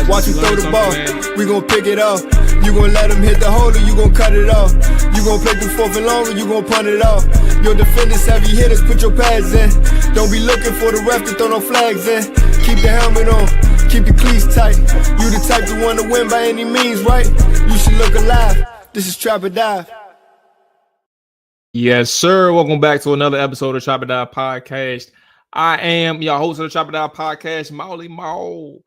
Watch him throw the ball. We gon' pick it off. You gon' let him hit the hole or you gon' cut it off. You gon' play through 4th and long or you gon' punt it off. Your defenders, heavy hitters, put your pads in. Don't be looking for the ref to throw no flags in. Keep the helmet on, keep the cleats tight. You the type to want to win by any means, right? You should look alive. This is Trap or Dive. Yes, sir. Welcome back to another episode of Trap or Dive Podcast. I am your host of the Trap or Dive Podcast, Mual.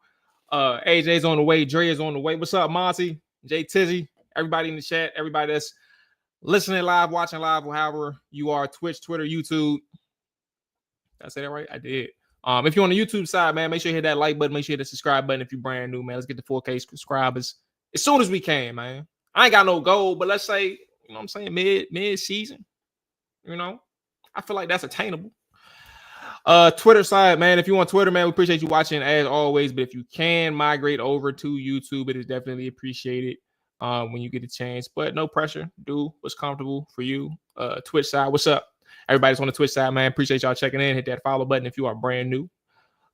AJ's on the way. Dre is on the way. What's up, Monty? Jay Tizzy, everybody in the chat, everybody that's listening live, watching live, or however you are, Twitch, Twitter, YouTube. Did I say that right? I did. If you're on the YouTube side, man, make sure you hit that like button. Make sure you hit the subscribe button if you're brand new, man. Let's get the 4K subscribers as soon as we can, man. I ain't got no goal, but let's say, you know what I'm saying, mid-season. You know, I feel like that's attainable. Twitter side, man. If you want Twitter, man, we appreciate you watching as always. But if you can migrate over to YouTube, it is definitely appreciated when you get a chance. But no pressure. Do what's comfortable for you. Twitch side, what's up? Everybody's on the Twitch side, man. Appreciate y'all checking in. Hit that follow button if you are brand new.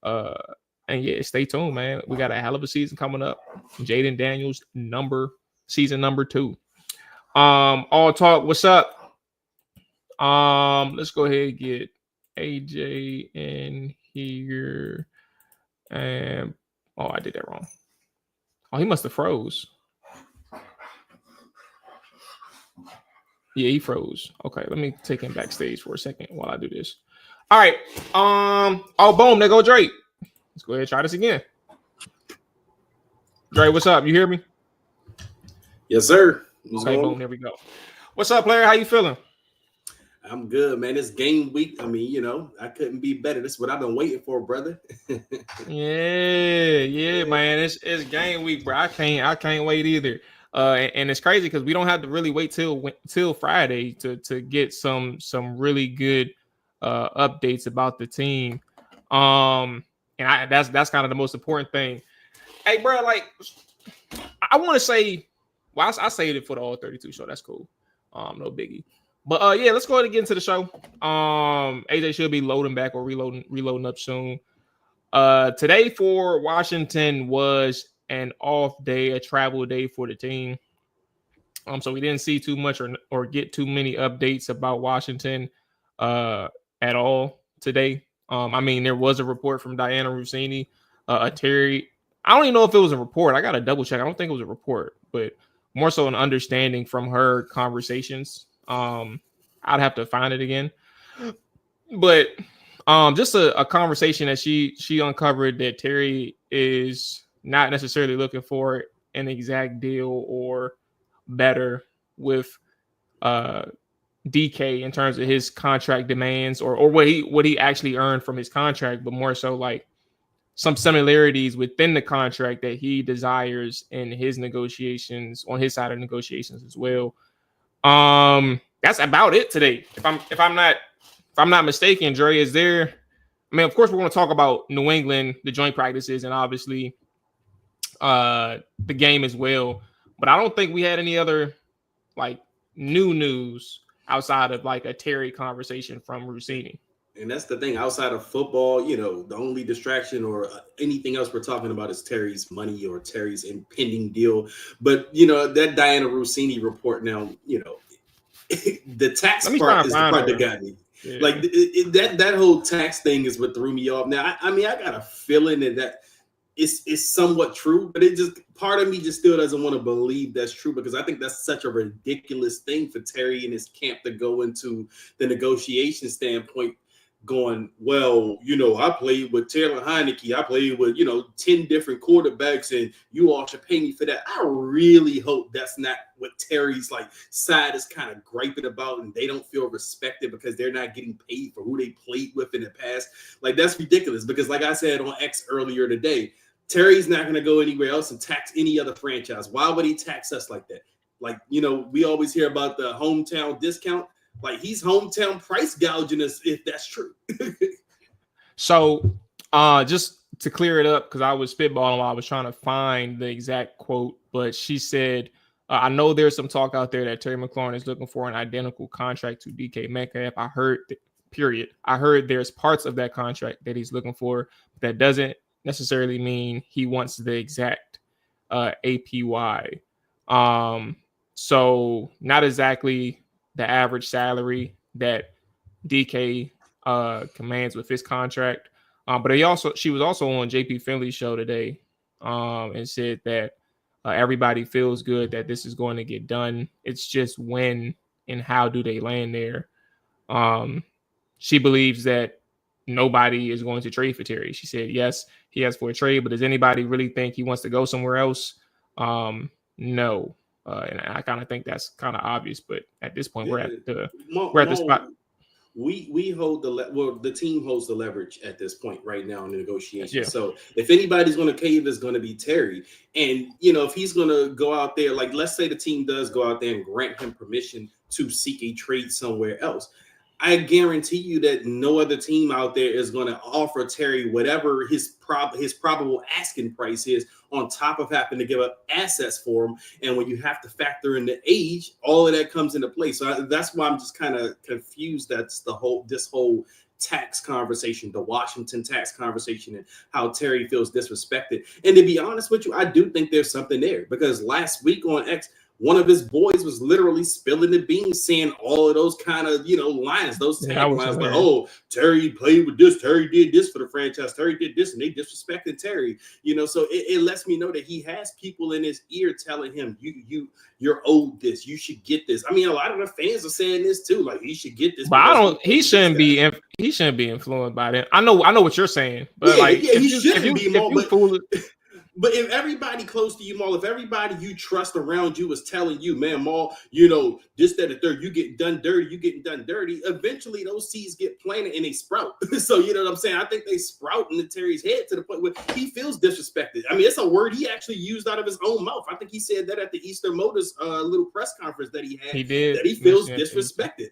And yeah, stay tuned, man. We got a hell of a season coming up. Jaden Daniels season number 2. All talk, what's up? Let's go ahead and get AJ in here. And I did that wrong. Oh, he must have froze. Yeah, he froze. Okay, let me take him backstage for a second while I do this. All right. Boom, there go Drake. Let's go ahead and try this again. Drake, what's up? You hear me? Yes, sir. Okay, boom, there we go. What's up, player? How you feeling? I'm good, man. It's game week. I mean, you know, I couldn't be better. This is what I've been waiting for, brother. yeah, man. It's game week, bro. I can't wait either. And it's crazy because we don't have to really wait till Friday to get some really good updates about the team. And that's kind of the most important thing. Hey, bro, like I want to say, well, I saved it for the All 32 show. That's cool. No biggie. But yeah, let's go ahead and get into the show. AJ should be loading back or reloading up soon. Today for Washington was an off day, a travel day for the team. So we didn't see too much or get too many updates about Washington at all today. I mean, there was a report from Diana Rossini, Terry. I don't even know if it was a report. I got to double check. I don't think it was a report, but more so an understanding from her conversations. I'd have to find it again, but just a conversation that she uncovered that Terry is not necessarily looking for an exact deal or better with DK in terms of his contract demands or what he actually earned from his contract, but more so like some similarities within the contract that he desires in his negotiations on his side of negotiations as well. That's about it today. If I'm not mistaken, Dre, is there? I mean, of course, we're going to talk about New England, the joint practices, and obviously the game as well. But I don't think we had any other like new news outside of like a Terry conversation from Rossini. And that's the thing. Outside of football, you know, the only distraction or anything else we're talking about is Terry's money or Terry's impending deal. But, you know, that Diana Rossini report now, you know, the tax part is the part that got me. Yeah. Like that whole tax thing is what threw me off. Now, I mean, I got a feeling that it's somewhat true, but it just part of me just still doesn't want to believe that's true because I think that's such a ridiculous thing for Terry and his camp to go into the negotiation standpoint. Going, well, you know, I played with Taylor Heineke. I played with, 10 different quarterbacks, and you all should pay me for that. I really hope that's not what Terry's side is kind of griping about, and they don't feel respected because they're not getting paid for who they played with in the past. That's ridiculous because, like I said on X earlier today, Terry's not going to go anywhere else and tax any other franchise. Why would he tax us like that? We always hear about the hometown discount. He's hometown price gouging us if that's true. So just to clear it up, because I was spitballing while I was trying to find the exact quote, but she said, I know there's some talk out there that Terry McLaurin is looking for an identical contract to DK Metcalf. I heard there's parts of that contract that he's looking for that doesn't necessarily mean he wants the exact APY. So not exactly the average salary that DK commands with his contract. But she was also on JP Finley's show today, and said that everybody feels good that this is going to get done. It's just when and how do they land there. She believes that nobody is going to trade for Terry. She said, yes, he asked for a trade, but does anybody really think he wants to go somewhere else? No. And I kind of think that's kind of obvious, but at this point, we're at the spot. We hold the team holds the leverage at this point right now in the negotiations. Yeah. So if anybody's going to cave, it's going to be Terry. And if he's going to go out there, like let's say the team does go out there and grant him permission to seek a trade somewhere else, I guarantee you that no other team out there is going to offer Terry whatever his probable asking price is, on top of having to give up assets for him. And when you have to factor in the age, all of that comes into play. So that's why I'm just kind of confused. That's this whole tax conversation, the Washington tax conversation, and how Terry feels disrespected. And to be honest with you, I do think there's something there, because last week on X, one of his boys was literally spilling the beans, saying all of those kind of, lines, those taglines, like, oh, Terry played with this, Terry did this for the franchise, Terry did this, and they disrespected Terry, so it lets me know that he has people in his ear telling him, you're owed this, you should get this. I mean, a lot of the fans are saying this too, like, he should get this. But he shouldn't be influenced by that. I know what you're saying, but he shouldn't be. But if everybody close to you, Mual, if everybody you trust around you is telling you, man, Mual, this, that, and third, you getting done dirty, eventually those seeds get planted and they sprout. So, you know what I'm saying? I think they sprout into Terry's head to the point where he feels disrespected. I mean, it's a word he actually used out of his own mouth. I think he said that at the Easter Motors little press conference that he had. He did. That he feels disrespected.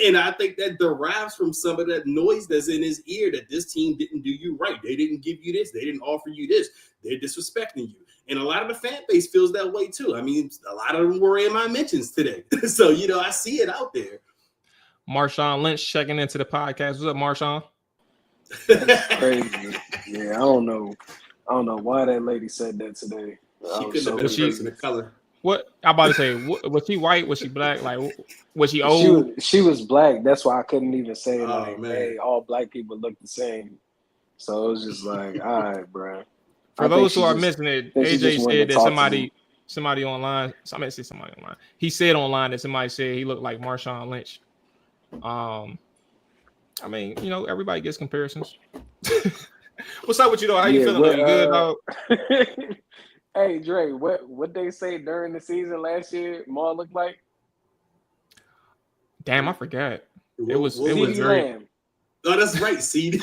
And I think that derives from some of that noise that's in his ear, that this team didn't do you right. They didn't give you this. They didn't offer you this. They're disrespecting you. And a lot of the fan base feels that way too. I mean, a lot of them were in my mentions today. So, I see it out there. Marshawn Lynch checking into the podcast. What's up, Marshawn? That's crazy. Yeah, I don't know why that lady said that today. She couldn't have been in the color. What I'm about to say, was she white? Was she black? Like, was she old? She was black. That's why I couldn't even say hey, all black people look the same. So it was just like, all right, bro. For those who are missing it, AJ said that somebody online. I mean, say somebody online. He said online that somebody said he looked like Marshawn Lynch. I mean, everybody gets comparisons. What's up with you though? How you feeling? You good, dog? Hey, Dre, what they say during the season last year? Mual looked like? Damn, I forgot. It was very. Oh, that's right, CD.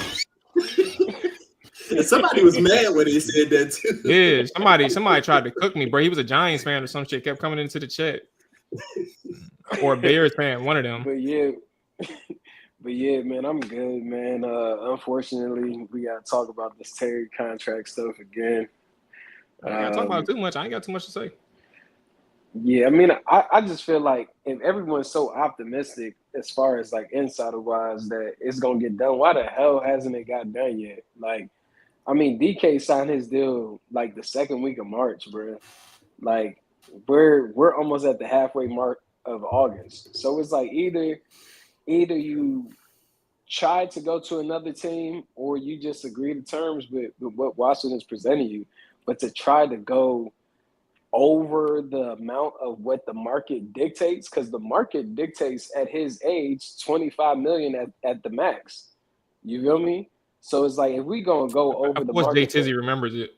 Somebody was mad when he said that too. Yeah, somebody tried to cook me, bro. He was a Giants fan or some shit. Kept coming into the chat, or a Bears fan, one of them. But yeah, man, I'm good, man. Unfortunately, we gotta talk about this Terry contract stuff again. I ain't gotta talk about it too much. I ain't got too much to say. Yeah, I mean, I just feel like if everyone's so optimistic as far as like insider wise that it's gonna get done, why the hell hasn't it got done yet? Like, I mean, DK signed his deal like the second week of March, bro. Like, we're almost at the halfway mark of August. So it's like either you try to go to another team or you just agree to terms with what Washington's presenting you. But to try to go over the amount of what the market dictates, because the market dictates at his age $25 million at the max. You feel me? So it's like if we gonna go over the market, Jay Tizzy remembers it.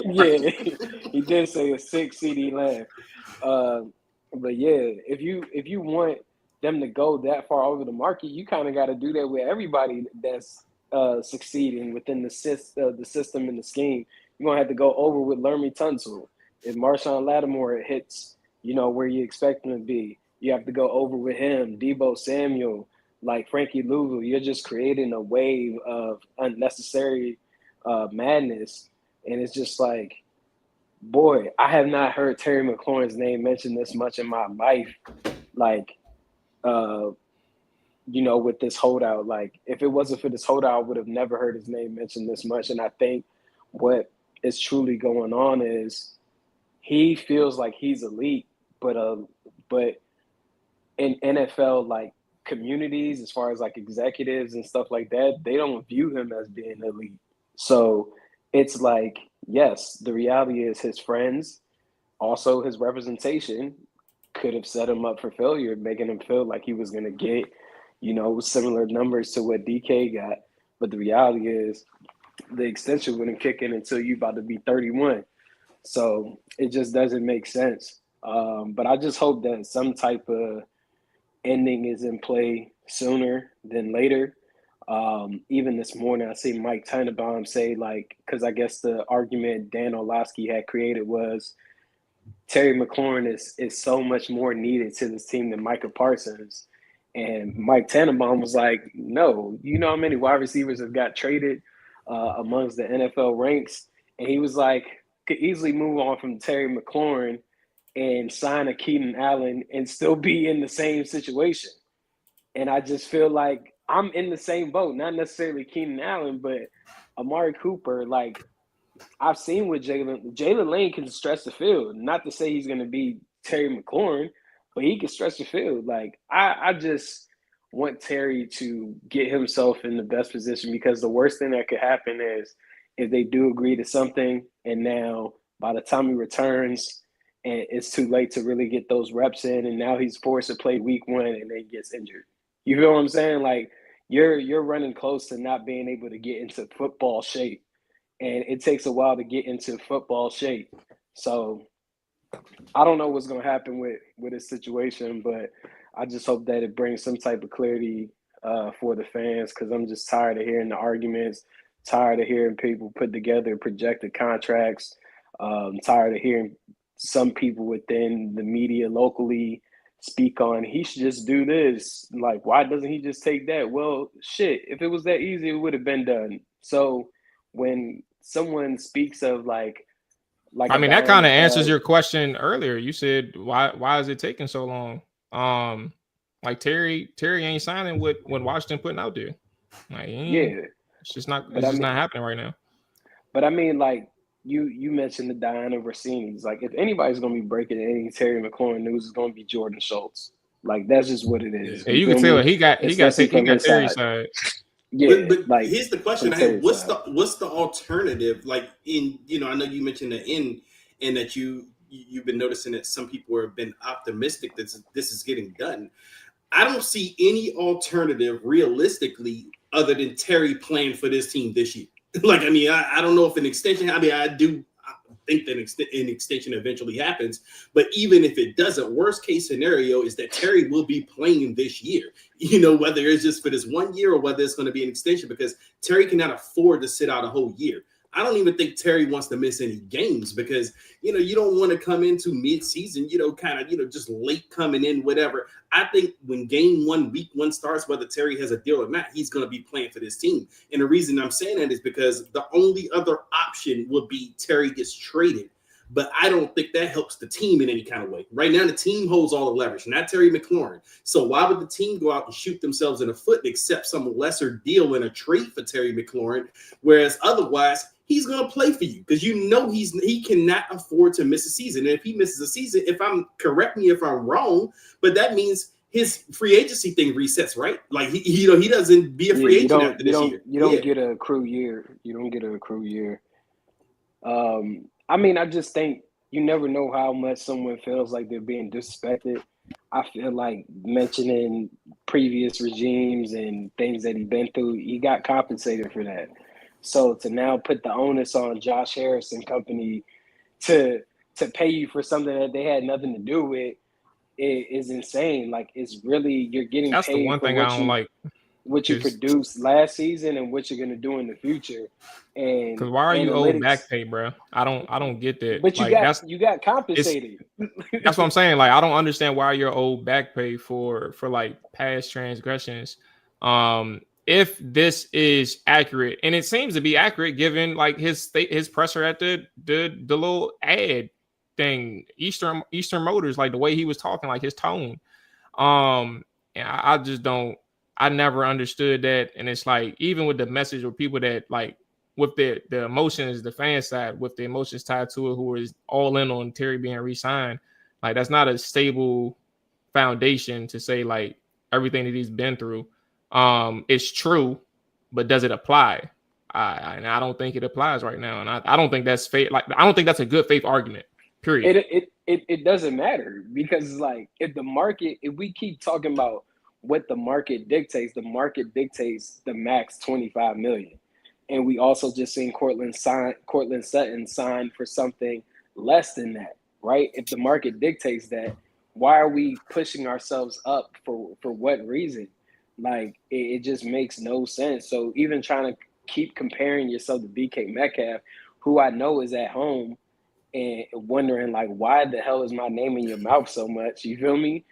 Yeah, he did say a 6 CD Lamb. But yeah, if you want them to go that far over the market, you kind of got to do that with everybody that's succeeding within the system and the scheme. You're gonna have to go over with Lermy Tunsil. If Marshawn Lattimore hits, where you expect him to be, you have to go over with him. Debo Samuel, like Frankie Louvu, you're just creating a wave of unnecessary madness. And it's just like, boy, I have not heard Terry McLaurin's name mentioned this much in my life. Like, with this holdout, like if it wasn't for this holdout, I would have never heard his name mentioned this much. And I think what is truly going on is he feels like he's elite, but in NFL like communities, as far as like executives and stuff like that, they don't view him as being elite. So it's like, yes, the reality is his friends, also his representation, could have set him up for failure, making him feel like he was going to get, similar numbers to what DK got. But the reality is the extension wouldn't kick in until you about to be 31. So it just doesn't make sense. But I just hope that some type of ending is in play sooner than later. Even this morning, I see Mike Tannenbaum say, like, because I guess the argument Dan Orlovsky had created was Terry McLaurin is so much more needed to this team than Micah Parsons. And Mike Tannenbaum was like, no, you know how many wide receivers have got traded amongst the NFL ranks? And he was like, could easily move on from Terry McLaurin and sign a Keenan Allen and still be in the same situation. And I just feel like I'm in the same boat, not necessarily Keenan Allen, but Amari Cooper. Like, I've seen with Jalen Lane can stretch the field. Not to say he's going to be Terry McLaurin, but he can stretch the field. Like, I just want Terry to get himself in the best position, because the worst thing that could happen is if they do agree to something and now by the time he returns and it's too late to really get those reps in, and now he's forced to play week 1 and then gets injured. You feel what I'm saying? Like, you're running close to not being able to get into football shape. And it takes a while to get into football shape. So I don't know what's going to happen with this situation, but I just hope that it brings some type of clarity for the fans, because I'm just tired of hearing the arguments, tired of hearing people put together projected contracts, tired of hearing some people within the media locally speak on, he should just do this. Like, why doesn't he just take that? Well, shit, if it was that easy, it would have been done. So when someone speaks of like I mean, that kind of answers your question earlier. You said, why is it taking so long? Like Terry ain't signing what Washington putting out there. Like, it's just not happening right now. But I mean, like, you mentioned the Diana Rossini's. Like, if anybody's gonna be breaking any Terry McLaurin news, it's gonna be Jordan Schultz. Like, that's just what it is. Yeah, you can tell he got Terry's side. Yeah, but like, here's the question I have: what's the alternative? Like, I know you mentioned the end, and that you've been noticing that some people have been optimistic that this is getting done. I don't see any alternative realistically other than Terry playing for this team this year. Like, I mean, I don't know if an extension. I mean, I think that an extension eventually happens, but even if it doesn't, worst case scenario is that Terry will be playing this year, whether it's just for this 1 year or whether it's going to be an extension, because Terry cannot afford to sit out a whole year. I don't even think Terry wants to miss any games, because, you don't want to come into mid-season, just late coming in, whatever. I think when game 1, week 1 starts, whether Terry has a deal or not, he's going to be playing for this team. And the reason I'm saying that is because the only other option would be Terry gets traded. But I don't think that helps the team in any kind of way. Right now, the team holds all the leverage, not Terry McLaurin. So why would the team go out and shoot themselves in the foot and accept some lesser deal in a trade for Terry McLaurin, whereas otherwise he's going to play for you, because he cannot afford to miss a season. And if he misses a season, correct me if I'm wrong, but that means his free agency thing resets, right? Like, he doesn't be a free agent after this year. You don't get a accrue year. You don't get an accrue year. I mean, I just think you never know how much someone feels like they're being disrespected. I feel like mentioning previous regimes and things that he's been through, he got compensated for that. So to now put the onus on Josh Harris and company to pay you for something that they had nothing to do with is insane. Like, it's really, you're getting That's paid the one for thing I don't like. What you produced last season and what you're going to do in the future. And because why are you owed back pay, bro? I don't get that. But you got compensated. That's what I'm saying. Like, I don't understand why you're owed back pay for like past transgressions. If this is accurate, and it seems to be accurate given like his presser at the little ad thing, Eastern Motors, like the way he was talking, like his tone. And I just don't. I never understood that. And it's like, even with the message or people that like with the emotions, the fan side with the emotions tied to it, who is all in on Terry being re-signed, like that's not a stable foundation to say like everything that he's been through is true, but does it apply? And I don't think it applies right now. And I don't think that's faith. Like, I don't think that's a good faith argument, period. It doesn't matter, because like if we keep talking about what the market dictates the max 25 million. And we also just seen Cortland Sutton signed for something less than that, right? If the market dictates that, why are we pushing ourselves up for what reason? Like it just makes no sense. So even trying to keep comparing yourself to DK Metcalf, who I know is at home, and wondering like, why the hell is my name in your mouth so much? You feel me?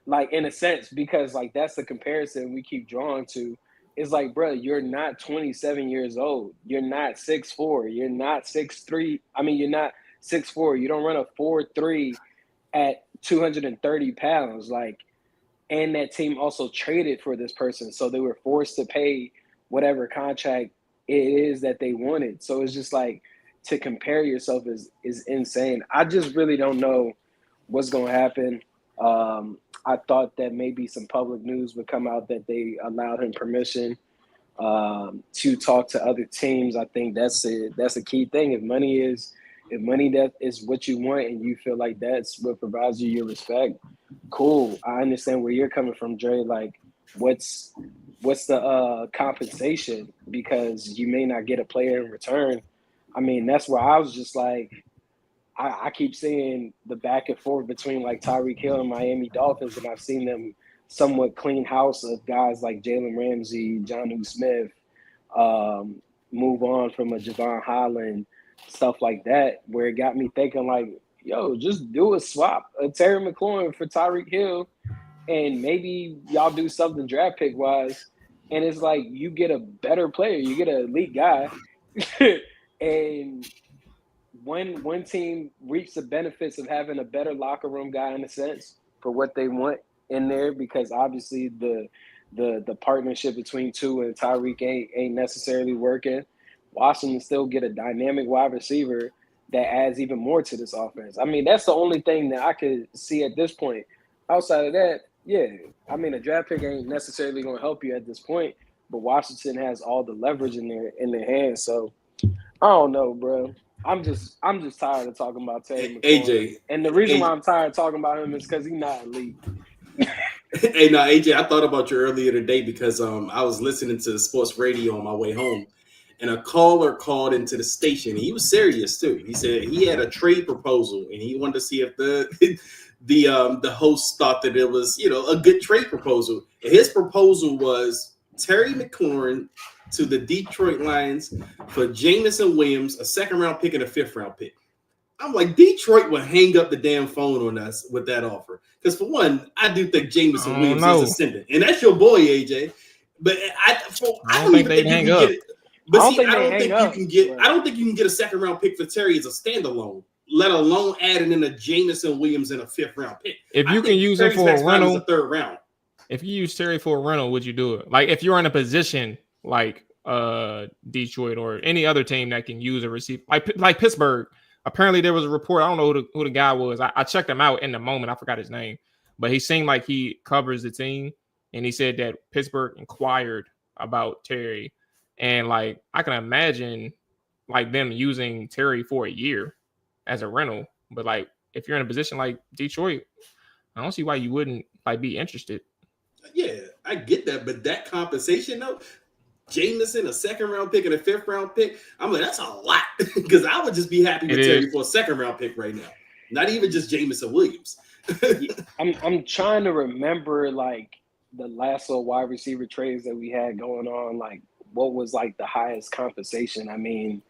Like in a sense, because like that's the comparison we keep drawing to. It's like, bro, you're not 27 years old. You're not 6'4". You're not 6'3". I mean, you're not 6'4". You don't run a 4.3 at 230 pounds. Like, and that team also traded for this person, so they were forced to pay whatever contract it is that they wanted. So it's just like, to compare yourself is insane. I just really don't know what's going to happen. I thought that maybe some public news would come out that they allowed him permission to talk to other teams. I think that's a key thing. If money that is what you want and you feel like that's what provides you your respect, cool. I understand where you're coming from, Dre. Like, what's the compensation? Because you may not get a player in return. I mean, that's where I was just like, I keep seeing the back and forth between like Tyreek Hill and Miami Dolphins, and I've seen them somewhat clean house of guys like Jalen Ramsey, Jonnu Smith, move on from a Javon Holland, stuff like that, where it got me thinking like, yo, just do a swap, a Terry McLaurin for Tyreek Hill, and maybe y'all do something draft pick wise, and it's like you get a better player, you get an elite guy. And when one team reaps the benefits of having a better locker room guy in a sense for what they want in there, because obviously the partnership between Tua and Tyreek ain't necessarily working, Washington still get a dynamic wide receiver that adds even more to this offense. I mean, that's the only thing that I could see at this point. Outside of that, yeah, I mean, a draft pick ain't necessarily going to help you at this point, but Washington has all the leverage in their hands. So I don't know, bro. I'm just tired of talking about Terry McLaurin. AJ, and the reason why I'm tired of talking about him is because he's not elite. Hey, no, AJ, I thought about you earlier today because I was listening to sports radio on my way home, and a caller called into the station. And he was serious too. He said he had a trade proposal, and he wanted to see if the host thought that it was, a good trade proposal. And his proposal was Terry McLaurin to the Detroit Lions for Jameson Williams, a second-round pick and a fifth-round pick. I'm like, Detroit would hang up the damn phone on us with that offer. Because for one, I do think Jameson Williams is ascendant. And that's your boy, AJ. But I don't even think you can get it. But I don't think you can get a second-round pick for Terry as a standalone, let alone adding in a Jameson Williams and a fifth-round pick. If you can use him for a rental, a third round. If you use Terry for a rental, would you do it? Like if you're in a position like Detroit or any other team that can use a receiver, like Pittsburgh. Apparently there was a report. I don't know who the guy was. I checked him out in the moment. I forgot his name, but he seemed like he covers the team, and he said that Pittsburgh inquired about Terry, and like I can imagine like them using Terry for a year as a rental. But like if you're in a position like Detroit, I don't see why you wouldn't like be interested. Yeah, I get that, but that compensation though. Jameson, a second-round pick and a fifth-round pick. I'm like, that's a lot because I would just be happy with Terry for a second-round pick right now. Not even just Jameson Williams. I'm trying to remember like the last little wide receiver trades that we had going on. Like, what was like the highest compensation? I mean,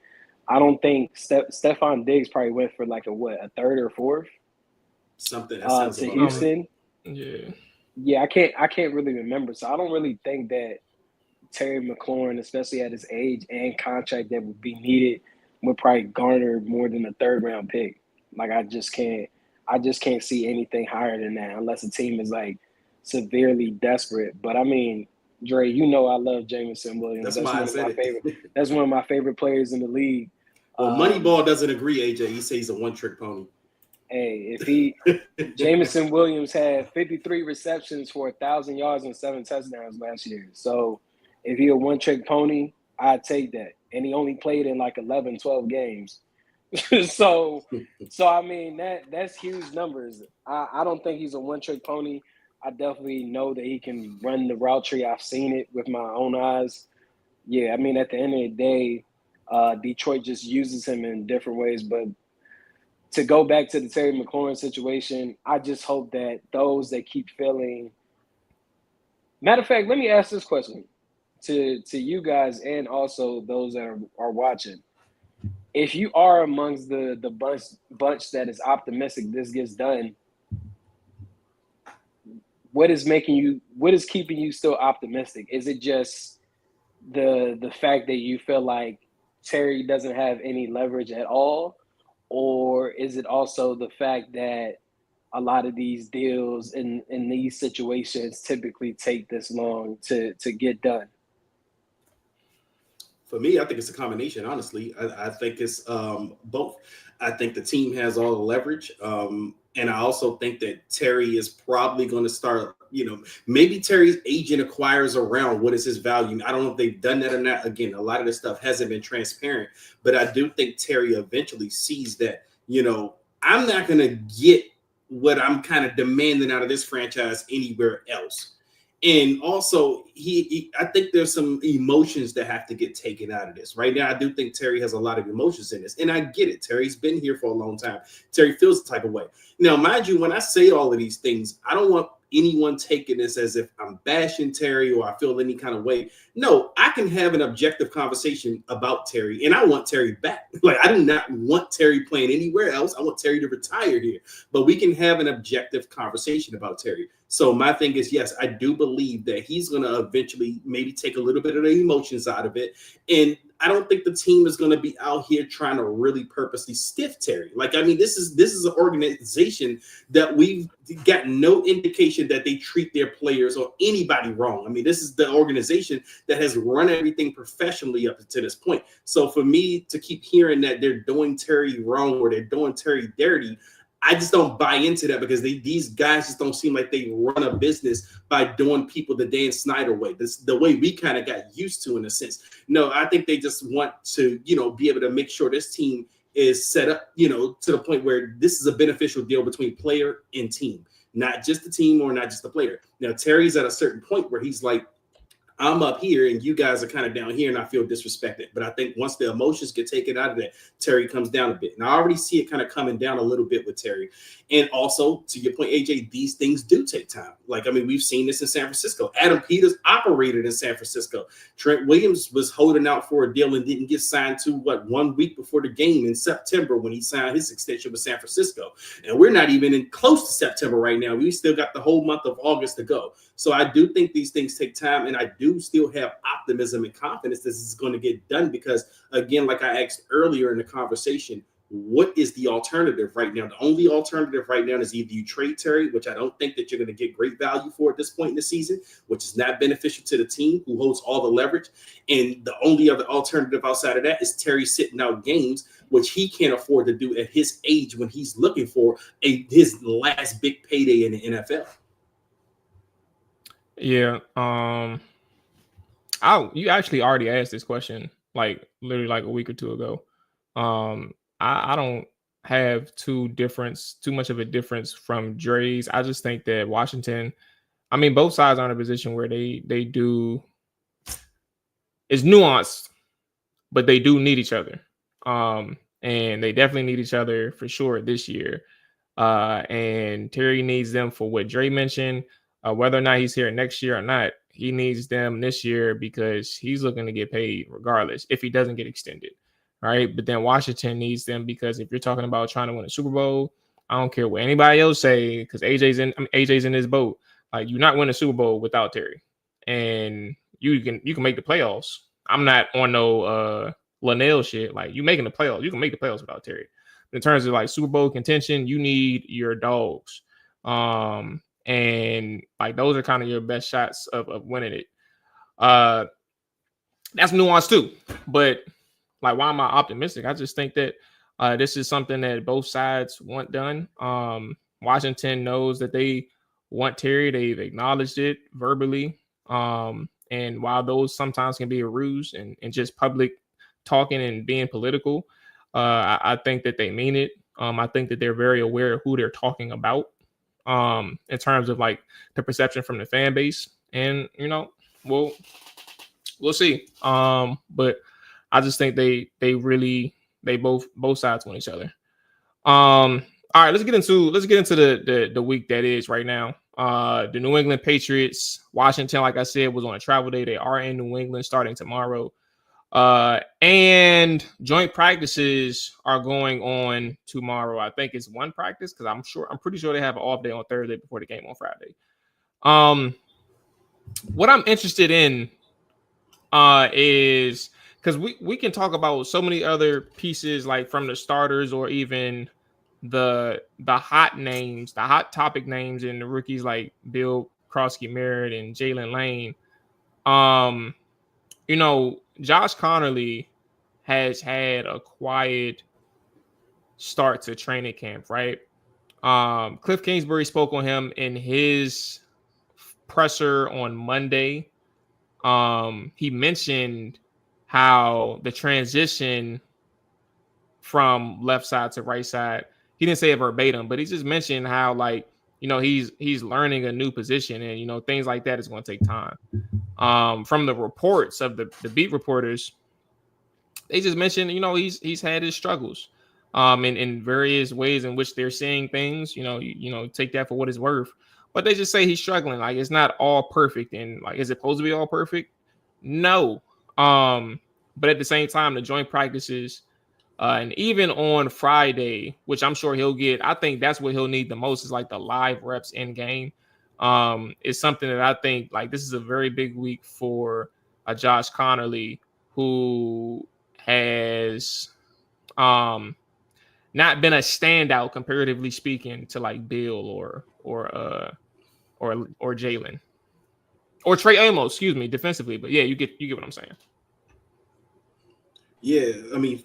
I don't think Stephon Diggs probably went for like a third or fourth. Something to Houston. Yeah, I can't really remember. So I don't really think that Terry McLaurin, especially at his age and contract that would be needed, would probably garner more than a third-round pick. Like I just can't see anything higher than that unless a team is like severely desperate. But I mean, Dre, you know I love Jamison Williams. That's why I said it. That's one of my favorite players in the league. Well, Moneyball doesn't agree, AJ. He says he's a one-trick pony. Hey, Jamison Williams had 53 receptions for 1,000 yards and 7 touchdowns last year. So if he a one-trick pony, I'd take that. And he only played in like 11, 12 games. so I mean, that's huge numbers. I don't think he's a one-trick pony. I definitely know that he can run the route tree. I've seen it with my own eyes. Yeah, I mean, at the end of the day, Detroit just uses him in different ways. But to go back to the Terry McLaurin situation, I just hope that those that keep feeling – matter of fact, let me ask this question to you guys and also those that are watching. If you are amongst the bunch that is optimistic this gets done, what is keeping you still optimistic? Is it just the fact that you feel like Terry doesn't have any leverage at all? Or is it also the fact that a lot of these deals in these situations typically take this long to get done? For me, I think it's a combination, honestly. I think it's both. I think the team has all the leverage. And I also think that Terry is probably going to start, maybe Terry's agent acquires around what is his value. I don't know if they've done that or not. Again, a lot of this stuff hasn't been transparent, but I do think Terry eventually sees that, I'm not going to get what I'm kind of demanding out of this franchise anywhere else. And also, I think there's some emotions that have to get taken out of this. Right now, I do think Terry has a lot of emotions in this. And I get it. Terry's been here for a long time. Terry feels the type of way. Now, mind you, when I say all of these things, I don't want anyone taking this as if I'm bashing Terry or I feel any kind of way. No, I can have an objective conversation about Terry, and I want Terry back. Like, I do not want Terry playing anywhere else. I want Terry to retire here. But we can have an objective conversation about Terry. So my thing is, yes, I do believe that he's going to eventually maybe take a little bit of the emotions out of it. And I don't think the team is going to be out here trying to really purposely stiff Terry. Like, I mean, this is an organization that we've got no indication that they treat their players or anybody wrong. I mean, this is the organization that has run everything professionally up to this point. So for me to keep hearing that they're doing Terry wrong or they're doing Terry dirty, I just don't buy into that because these guys just don't seem like they run a business by doing people the Dan Snyder way. This the way we kind of got used to in a sense. No, I think they just want to, be able to make sure this team is set up, to the point where this is a beneficial deal between player and team, not just the team or not just the player. Now, Terry's at a certain point where he's like, I'm up here and you guys are kind of down here and I feel disrespected. But I think once the emotions get taken out of that, Terry comes down a bit. And I already see it kind of coming down a little bit with Terry. And also, to your point, AJ, these things do take time. Like, I mean, we've seen this in San Francisco. Adam Peters operated in San Francisco. Trent Williams was holding out for a deal and didn't get signed to 1 week before the game in September when he signed his extension with San Francisco. And we're not even in close to September right now. We still got the whole month of August to go. So I do think these things take time, and I do still have optimism and confidence this is going to get done because, again, like I asked earlier in the conversation, what is the alternative right now? The only alternative right now is either you trade Terry, which I don't think that you're going to get great value for at this point in the season, which is not beneficial to the team who holds all the leverage. And the only other alternative outside of that is Terry sitting out games, which he can't afford to do at his age when he's looking for his last big payday in the NFL. Yeah. You actually already asked this question literally a week or two ago. I don't have too much of a difference from Dre's. I just think that Washington, I mean, both sides are in a position where they do, it's nuanced, but they do need each other. And they definitely need each other for sure this year. And Terry needs them for what Dre mentioned, whether or not he's here next year or not. He needs them this year because he's looking to get paid regardless if he doesn't get extended. Right. But then Washington needs them because if you're talking about trying to win a Super Bowl, I don't care what anybody else say, because AJ's in this boat. Like, you're not winning a Super Bowl without Terry. And you can make the playoffs. I'm not on no Linnell shit. Like, you making the playoffs. You can make the playoffs without Terry. In terms of Super Bowl contention, you need your dogs. And like those are kind of your best shots of winning it. That's nuanced too. But like, why am I optimistic? I just think that this is something that both sides want done. Washington knows that they want Terry. They've acknowledged it verbally. And while those sometimes can be a ruse and just public talking and being political, I think that they mean it. I think that they're very aware of who they're talking about in terms of like the perception from the fan base. And, you know, we'll see. But I just think they both sides want each other. All right, let's get into the week that is right now. The New England Patriots, Washington, like I said, was on a travel day. They are in New England starting tomorrow. And joint practices are going on tomorrow. I think it's one practice because I'm pretty sure they have an off day on Thursday before the game on Friday. What I'm interested in is because we can talk about so many other pieces, like from the starters or even the hot names, the hot topic names in the rookies like Bill Krosky-Merritt and Jalen Lane. You know, Josh Connerly has had a quiet start to training camp, right? Cliff Kingsbury spoke on him in his presser on Monday. He mentioned how the transition from left side to right side, he didn't say it verbatim, but he just mentioned how, like, you know, he's learning a new position, and, you know, things like that is going to take time. From the reports of the beat reporters, they just mentioned, you know, he's had his struggles in various ways in which they're seeing things. You know, take that for what it's worth. But they just say he's struggling. Like, it's not all perfect. And like, is it supposed to be all perfect? No. But at the same time, the joint practices, and even on Friday, which I'm sure he'll get, I think that's what he'll need the most is like the live reps in game. Is something that I think, like, this is a very big week for Josh Connerly, who has not been a standout comparatively speaking to like Bill or Jalen or Trey Amos, excuse me, defensively. But yeah, you get what I'm saying. Yeah, I mean,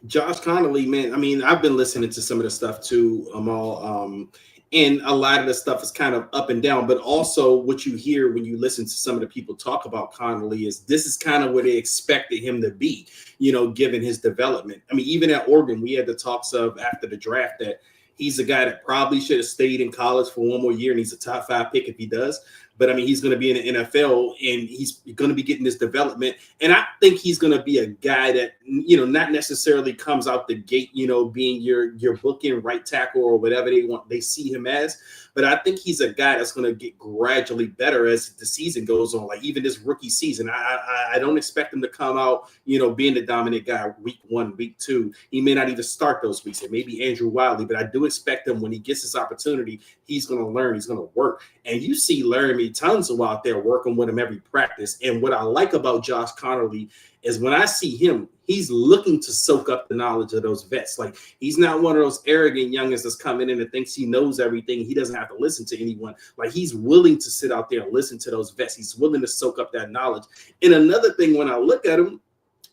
Josh Connerly, man. I mean, I've been listening to some of the stuff too, Mual, and a lot of the stuff is kind of up and down. But also, what you hear when you listen to some of the people talk about Connerly is this is kind of where they expected him to be, you know, given his development. I mean, even at Oregon, we had the talks of after the draft that he's a guy that probably should have stayed in college for one more year, and he's a top 5 pick if he does. But I mean, he's going to be in the NFL, and he's going to be getting this development. And I think he's going to be a guy that, you know, not necessarily comes out the gate, you know, being your bookend right tackle or whatever they see him as. But I think he's a guy that's going to get gradually better as the season goes on. Like even this rookie season, I don't expect him to come out, you know, being the dominant guy week 1, week 2. He may not even start those weeks. It may be Andrew Wiley, but I do expect him when he gets his opportunity, he's going to learn, he's going to work. And you see Laramie Tunsil out there working with him every practice. And what I like about Josh Connerly is when I see him, he's looking to soak up the knowledge of those vets. Like, he's not one of those arrogant youngins that's coming in and thinks he knows everything. He doesn't have to listen to anyone. Like, he's willing to sit out there and listen to those vets. He's willing to soak up that knowledge. And another thing, when I look at him,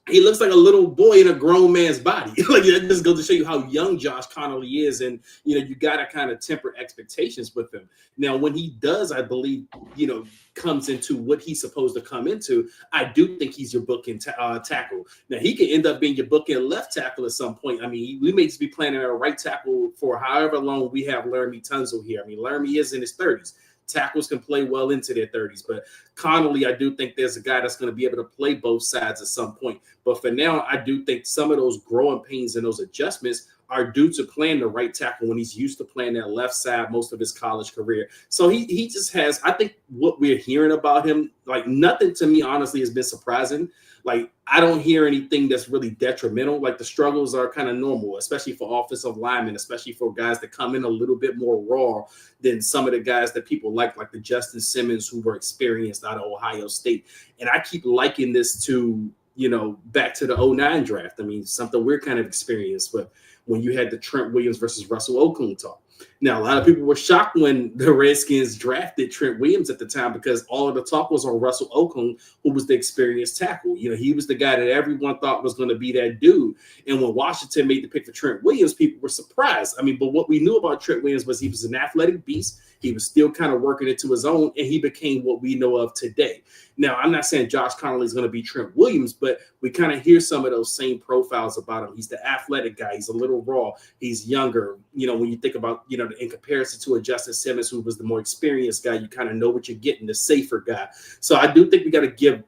he looks like a little boy in a grown man's body. Like, that just goes to show you how young Josh Connerly is. And, you know, you got to kind of temper expectations with him. Now, when he does, I believe, you know, comes into what he's supposed to come into, I do think he's your bookend tackle. Now, he can end up being your bookend left tackle at some point. I mean, we may just be planning a right tackle for however long we have Laramie Tunsil here. I mean, Laramie is in his 30s. Tackles can play well into their 30s, but Connerly, I do think there's a guy that's going to be able to play both sides at some point. But for now, I do think some of those growing pains and those adjustments are due to playing the right tackle when he's used to playing that left side most of his college career. So he just has, I think what we're hearing about him, like nothing to me, honestly, has been surprising. Like, I don't hear anything that's really detrimental. Like, the struggles are kind of normal, especially for offensive linemen, especially for guys that come in a little bit more raw than some of the guys that people like the Justin Simmons, who were experienced out of Ohio State. And I keep liking this to, you know, back to the 2009 draft. I mean, something we're kind of experienced with. when you had the Trent Williams versus Russell Okung talk. Now, a lot of people were shocked when the Redskins drafted Trent Williams at the time because all of the talk was on Russell Okung, who was the experienced tackle. You know, he was the guy that everyone thought was going to be that dude. And when Washington made the pick for Trent Williams, people were surprised. I mean, but what we knew about Trent Williams was he was an athletic beast. He was still kind of working into his own, and he became what we know of today. Now, I'm not saying Josh Connolly is going to be Trent Williams, but we kind of hear some of those same profiles about him. He's the athletic guy. He's a little raw. He's younger. You know, when you think about, you know, in comparison to a Justin Simmons, who was the more experienced guy, you kind of know what you're getting, the safer guy. So I do think we got to give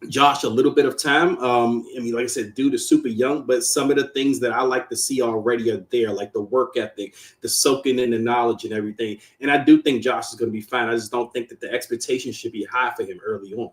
Josh a little bit of time. I mean, like I said, dude is super young, but some of the things that I like to see already are there, like the work ethic, the soaking in the knowledge and everything. And I do think Josh is going to be fine. I just don't think that the expectation should be high for him early on.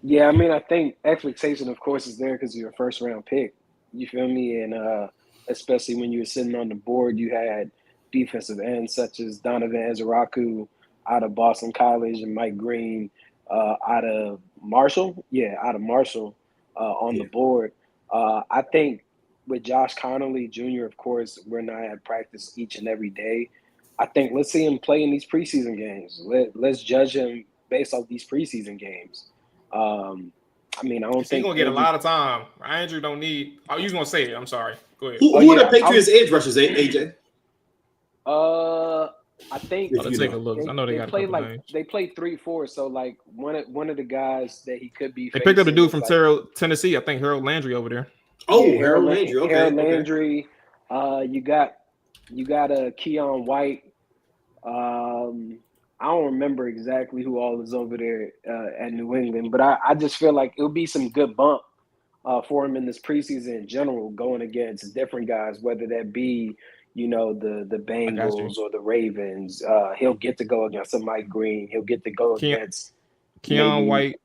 Yeah, I mean, I think expectation, of course, is there because you're a first-round pick. You feel me? And especially when you were sitting on the board, you had defensive ends such as Donovan Ezeraku out of Boston College and Mike Green out of Marshall. Yeah, out of Marshall on the board. I think with Josh Connolly Jr., of course, we're not at practice each and every day. I think let's see him play in these preseason games. Let's judge him based off these preseason games. I mean, I don't think he's gonna get a lot of time. Andrew don't need. Oh, you gonna say it? I'm sorry. Go ahead. Who are the Patriots edge rushers, AJ? I think. Let's take a look. I know they got play a couple names. They played 3-4, so like one of the guys that he could be. They picked up the dude from Tennessee. I think Harold Landry over there. Oh, yeah, Harold Landry. Okay, Harold Landry. You got a Keon White. I don't remember exactly who all is over there at New England, but I just feel like it'll be some good bump for him in this preseason in general, going against different guys, whether that be, you know, the Bengals or the Ravens. He'll get to go against a Mike Green. He'll get to go against Keon White,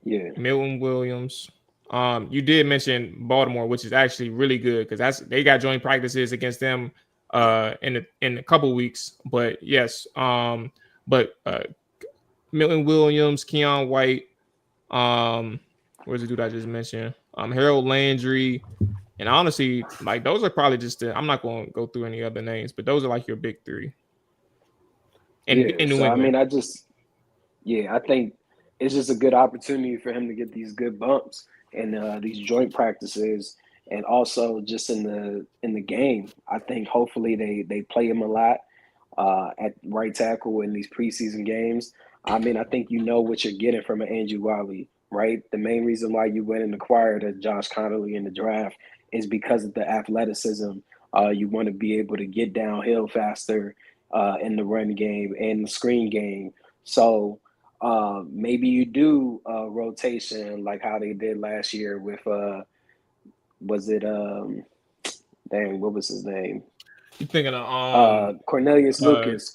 yeah, Milton Williams. You did mention Baltimore, which is actually really good because they got joint practices against them in a couple weeks. But yes, but Milton Williams, Keon White, where's the dude I just mentioned? Harold Landry, and honestly, like those are probably just I'm not going to go through any other names, but those are like your big three. In New England. I mean, I think it's just a good opportunity for him to get these good bumps and these joint practices, and also just in the game. I think hopefully they play him a lot at right tackle in these preseason games. I mean, I think you know what you're getting from an Andrew Wiley, right? The main reason why you went and acquired a Josh Connolly in the draft is because of the athleticism. You want to be able to get downhill faster in the run game and the screen game. So maybe you do a rotation like how they did last year with what was his name? You thinking of Cornelius Lucas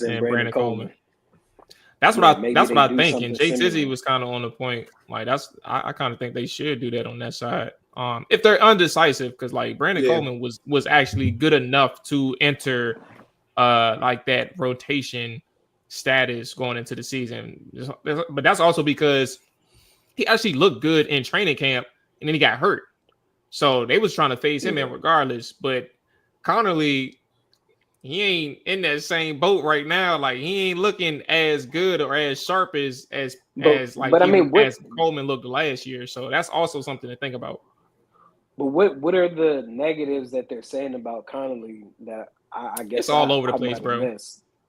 and Brandon Coleman. That's what I think. And Jay Tizzy was kind of on the point. Like I kind of think they should do that on that side. If they're undecisive, because like Brandon Coleman was actually good enough to enter like that rotation status going into the season. But that's also because he actually looked good in training camp and then he got hurt. So they was trying to phase him in regardless. But Connolly, he ain't in that same boat right now. Like he ain't looking as good or as sharp as Coleman looked last year. So that's also something to think about. But what are the negatives that they're saying about Connolly that I guess it's all over the place, bro?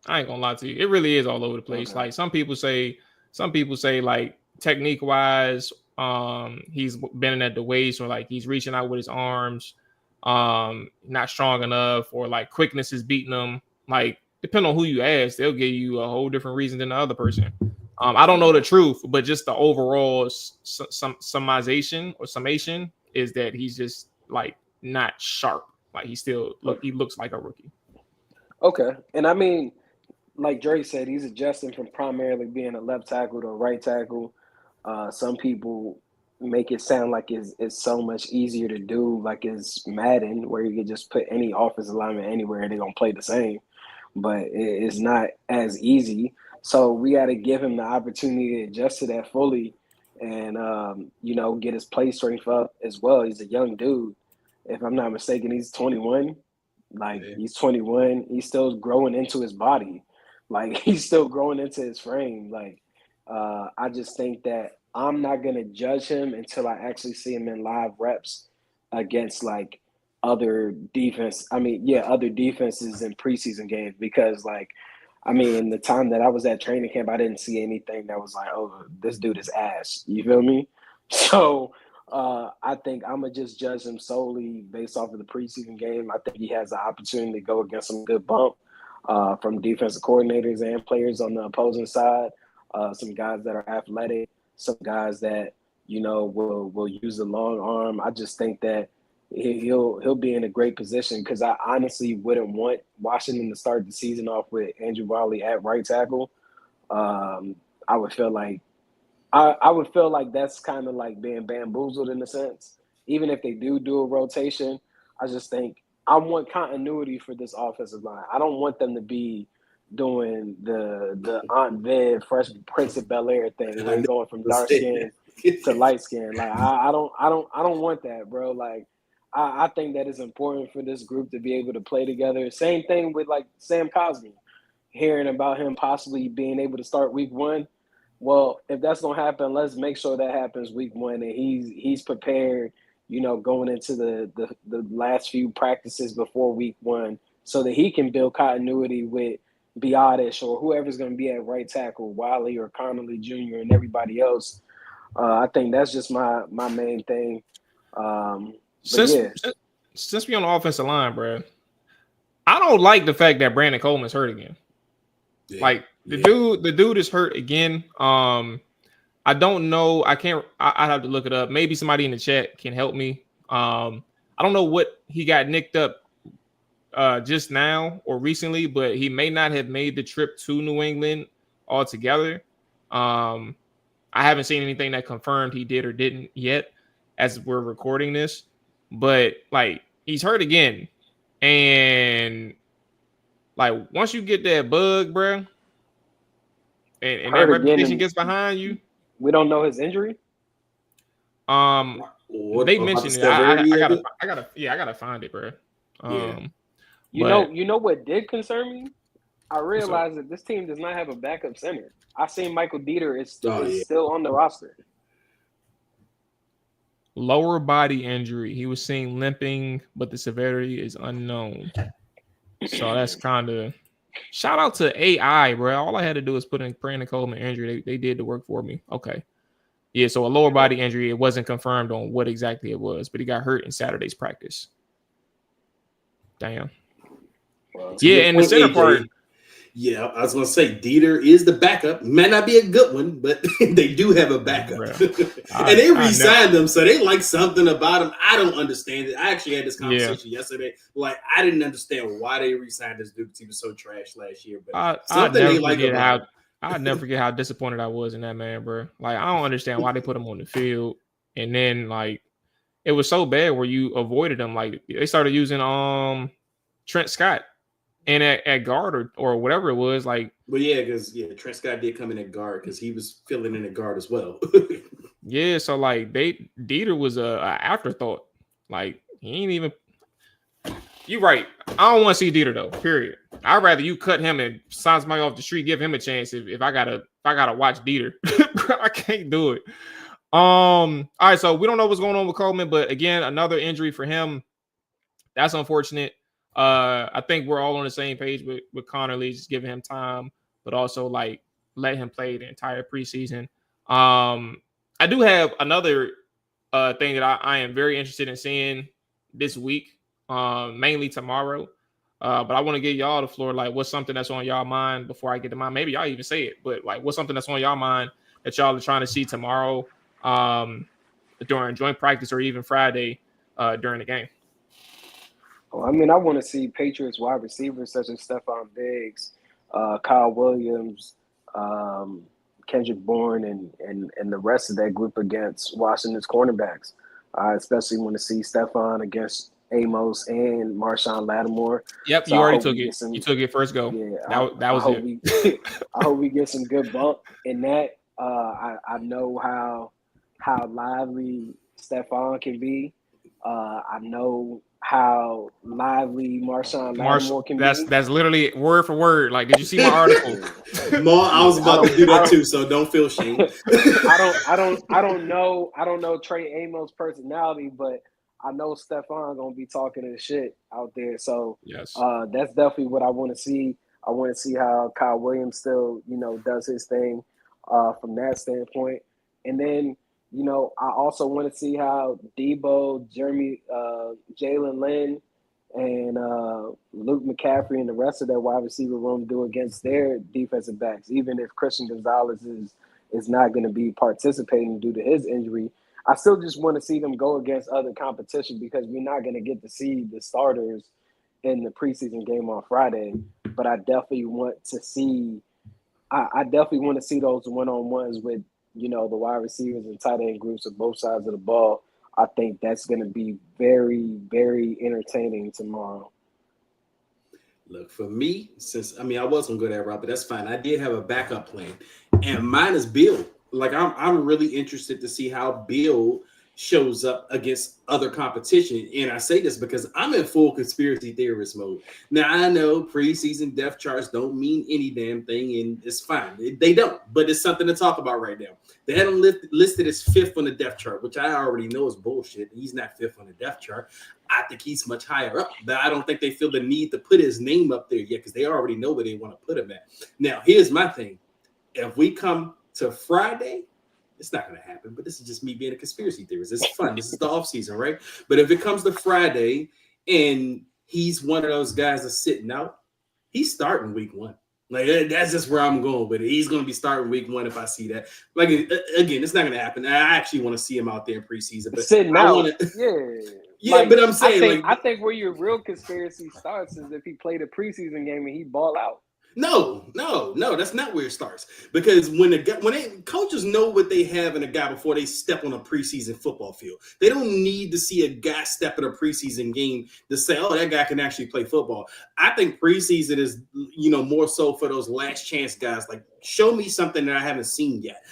I ain't gonna lie to you. It really is all over the place. Okay. Like some people say like technique wise, he's bending at the waist or like he's reaching out with his arms. Not strong enough, or like quickness is beating them. Like, depending on who you ask, they'll give you a whole different reason than the other person. I don't know the truth, but just the overall summation is that he's just like not sharp. Like he looks like a rookie. Okay, and I mean, like Dre said, he's adjusting from primarily being a left tackle to a right tackle. Some people make it sound like it's so much easier to do, like it's Madden, where you can just put any offensive lineman anywhere and they're going to play the same. But it's not as easy. So we got to give him the opportunity to adjust to that fully and, get his play strength up as well. He's a young dude. if I'm not mistaken, he's 21. Like he's 21. He's still growing into his body. Like he's still growing into his frame. Like I just think that I'm not gonna judge him until I actually see him in live reps against like other defense. Other defenses in preseason games because like. In the time that I was at training camp, I didn't see anything that was like, oh, this dude is ass. You feel me? So I think I'm going to just judge him solely based off of the preseason game. I think he has the opportunity to go against some good bump from defensive coordinators and players on the opposing side. Some guys that are athletic, some guys that, will use the long arm. I just think that he'll be in a great position because I honestly wouldn't want Washington to start the season off with Andrew Wiley at right tackle. I would feel like that's kind of like being bamboozled in a sense. Even if they do a rotation, I just think I want continuity for this offensive line. I don't want them to be doing the Aunt Viv Fresh Prince of Bel-Air thing, like going from dark skin to light skin. Like I don't want that, bro. Like I think that it's important for this group to be able to play together. Same thing with like Sam Cosmi, hearing about him possibly being able to start week 1. Well, if that's gonna happen, let's make sure that happens week 1 and he's prepared, going into the last few practices before week 1, so that he can build continuity with Biotish or whoever's gonna be at right tackle, Wiley or Connolly Jr. and everybody else. I think that's just my main thing. Since we on the offensive line, bro, I don't like the fact that Brandon Coleman's hurt again. Yeah, the dude is hurt again. I don't know. I'd have to look it up. Maybe somebody in the chat can help me. I don't know what he got nicked up just now or recently, but he may not have made the trip to New England altogether. I haven't seen anything that confirmed he did or didn't yet as we're recording this. But like he's hurt again, and like once you get that bug, bro, and that reputation gets behind you, we don't know his injury. They mentioned it. I gotta find it, bro. You know what did concern me? I realized that this team does not have a backup center. I seen Michael Dieter is still on the roster. Lower body injury. He was seen limping, but the severity is unknown. So that's kind of shout out to AI, bro. All I had to do was put in Brandon Coleman injury. They did the work for me. Okay. Yeah, so a lower body injury. It wasn't confirmed on what exactly it was, but he got hurt in Saturday's practice. Damn. Well, and the center part. Yeah, I was going to say Dieter is the backup. Might not be a good one, but they do have a backup. And they re-signed them, so they like something about him. I don't understand it. I actually had this conversation yesterday. Like, I didn't understand why they re-signed this dude because he was so trash last year. But something they like about him. I'll never forget how disappointed I was in that man, bro. Like, I don't understand why they put him on the field. And then, like, it was so bad where you avoided him. Like, they started using Trent Scott. And at guard or whatever it was, like. Well, because Trent Scott did come in at guard because he was filling in at guard as well. So like Dieter was a afterthought. Like he ain't even. You right. I don't want to see Dieter though. Period. I'd rather you cut him and sign somebody off the street, give him a chance. If I gotta watch Dieter, I can't do it. All right. So we don't know what's going on with Coleman, but again, another injury for him. That's unfortunate. I think we're all on the same page with Connerly, just giving him time, but also like let him play the entire preseason. I do have another thing that I am very interested in seeing this week, mainly tomorrow. But I want to give y'all the floor. Like, what's something that's on y'all mind before I get to mine? Maybe y'all even say it, but like, what's something that's on y'all mind that y'all are trying to see tomorrow during joint practice or even Friday during the game? I mean, I want to see Patriots wide receivers such as Stephon Diggs, Kyle Williams, Kendrick Bourne, and the rest of that group against Washington's cornerbacks. I especially want to see Stephon against Amos and Marshawn Lattimore. Yep, so you already took it. You took it first go. Yeah, that was it. I hope we get some good bump in that. I know how lively Stephon can be. I know how lively Marshawn Lattimore can be. That's literally word for word. Like, did you see my article? Maul, I was about to do that too, so don't feel shame. I don't know Trey Amos' personality, but I know Stephon gonna be talking his shit out there. So Yes. that's definitely what I want to see. I want to see how Kyle Williams still, does his thing from that standpoint. And then, I also want to see how Debo, Jalen Lynn, and Luke McCaffrey and the rest of that wide receiver room do against their defensive backs, even if Christian Gonzalez is not going to be participating due to his injury. I still just want to see them go against other competition because we're not going to get to see the starters in the preseason game on Friday. But I definitely want to see those one-on-ones with, the wide receivers and tight end groups of both sides of the ball. I think that's going to be very, very entertaining tomorrow. Look, for me, I wasn't good at route, but that's fine. I did have a backup plan, and mine is Bill. Like, I'm really interested to see how Bill shows up against other competition. And I say this because I'm in full conspiracy theorist mode. Now, I know preseason depth charts don't mean any damn thing, and it's fine. They don't, but it's something to talk about right now. They had him listed as 5th on the depth chart, which I already know is bullshit. He's not 5th on the depth chart. I think he's much higher up, but I don't think they feel the need to put his name up there yet because they already know where they want to put him at. Now, here's my thing. If we come to Friday, it's not going to happen, but this is just me being a conspiracy theorist. It's fun. This is the off season, right? But if it comes to Friday and he's one of those guys that's sitting out, he's starting week 1. Like, that's just where I'm going with it. He's going to be starting week 1 if I see that. Like, again, it's not going to happen. I actually want to see him out there in preseason. But sitting out, yeah, like, but I'm saying, I think where your real conspiracy starts is if he played a preseason game and he ball out. No, that's not where it starts. Because when coaches know what they have in a guy before they step on a preseason football field, they don't need to see a guy step in a preseason game to say, "Oh, that guy can actually play football." I think preseason is, more so for those last chance guys. Like, show me something that I haven't seen yet,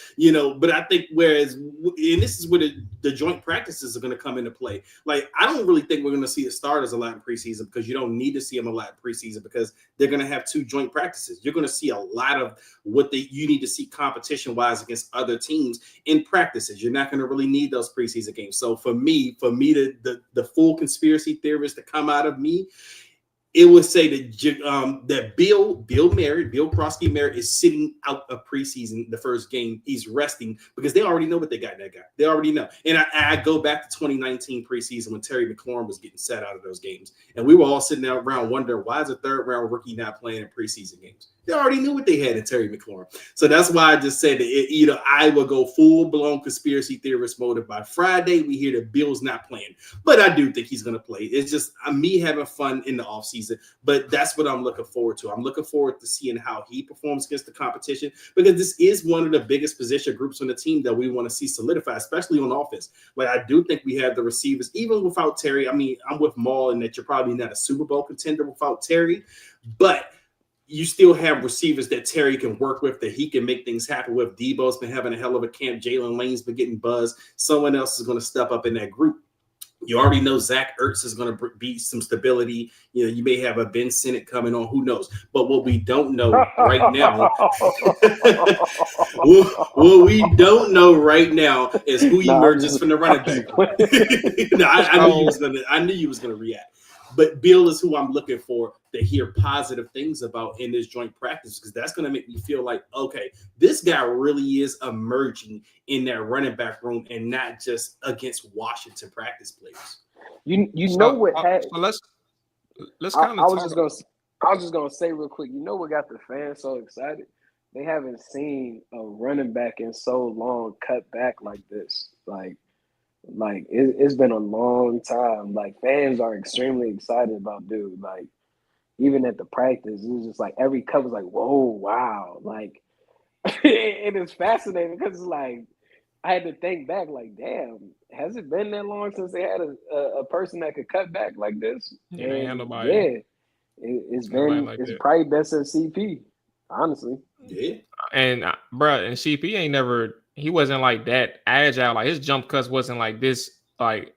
But I think and this is where the joint practices are going to come into play. Like, I don't really think we're going to see the starters a lot in preseason because you don't need to see them a lot in preseason because they're going to have 2 joint practices. You're going to see a lot of what you need to see competition-wise against other teams in practices. You're not going to really need those preseason games. So for me, the full conspiracy theorist to come out of me, it would say that Bill Krosky Merritt is sitting out of preseason the first game. He's resting because they already know what they got in that guy. They already know. And I go back to 2019 preseason when Terry McLaurin was getting set out of those games. And we were all sitting there around wondering, why is a 3rd-round rookie not playing in preseason games? They already knew what they had in Terry McLaurin. So that's why I just said that I will go full-blown conspiracy theorist mode if by Friday we hear that Bill's not playing. But I do think he's going to play. It's just me having fun in the offseason. But that's what I'm looking forward to. I'm looking forward to seeing how he performs against the competition because this is one of the biggest position groups on the team that we want to see solidify, especially on offense. Like, I do think we have the receivers, even without Terry. I mean, I'm with Mual in that you're probably not a Super Bowl contender without Terry, but you still have receivers that Terry can work with, that he can make things happen with. Debo's been having a hell of a camp. Jalen Lane's been getting buzzed. Someone else is going to step up in that group. You already know Zach Ertz is going to be some stability. You may have a Ben Sinnott coming on. Who knows? But what we don't know right now, what we don't know right now is who emerges from the running back. No, I knew you was going to react. But Bill is who I'm looking for to hear positive things about in this joint practice because that's going to make me feel like, okay, this guy really is emerging in that running back room and not just against Washington practice players. Let's kind of. I was just gonna say real quick. You know what got the fans so excited? They haven't seen a running back in so long cut back like this. Like it's been a long time. Like, fans are extremely excited about dude. Like, even at the practice, it was just like every cut was like, whoa, wow. Like, it is fascinating because it's like I had to think back, like, damn, has it been that long since they had a person that could cut back like this? Yeah, nobody. It's probably best at CP, honestly. Yeah. And and CP he wasn't like that agile. Like, his jump cuts wasn't like this, like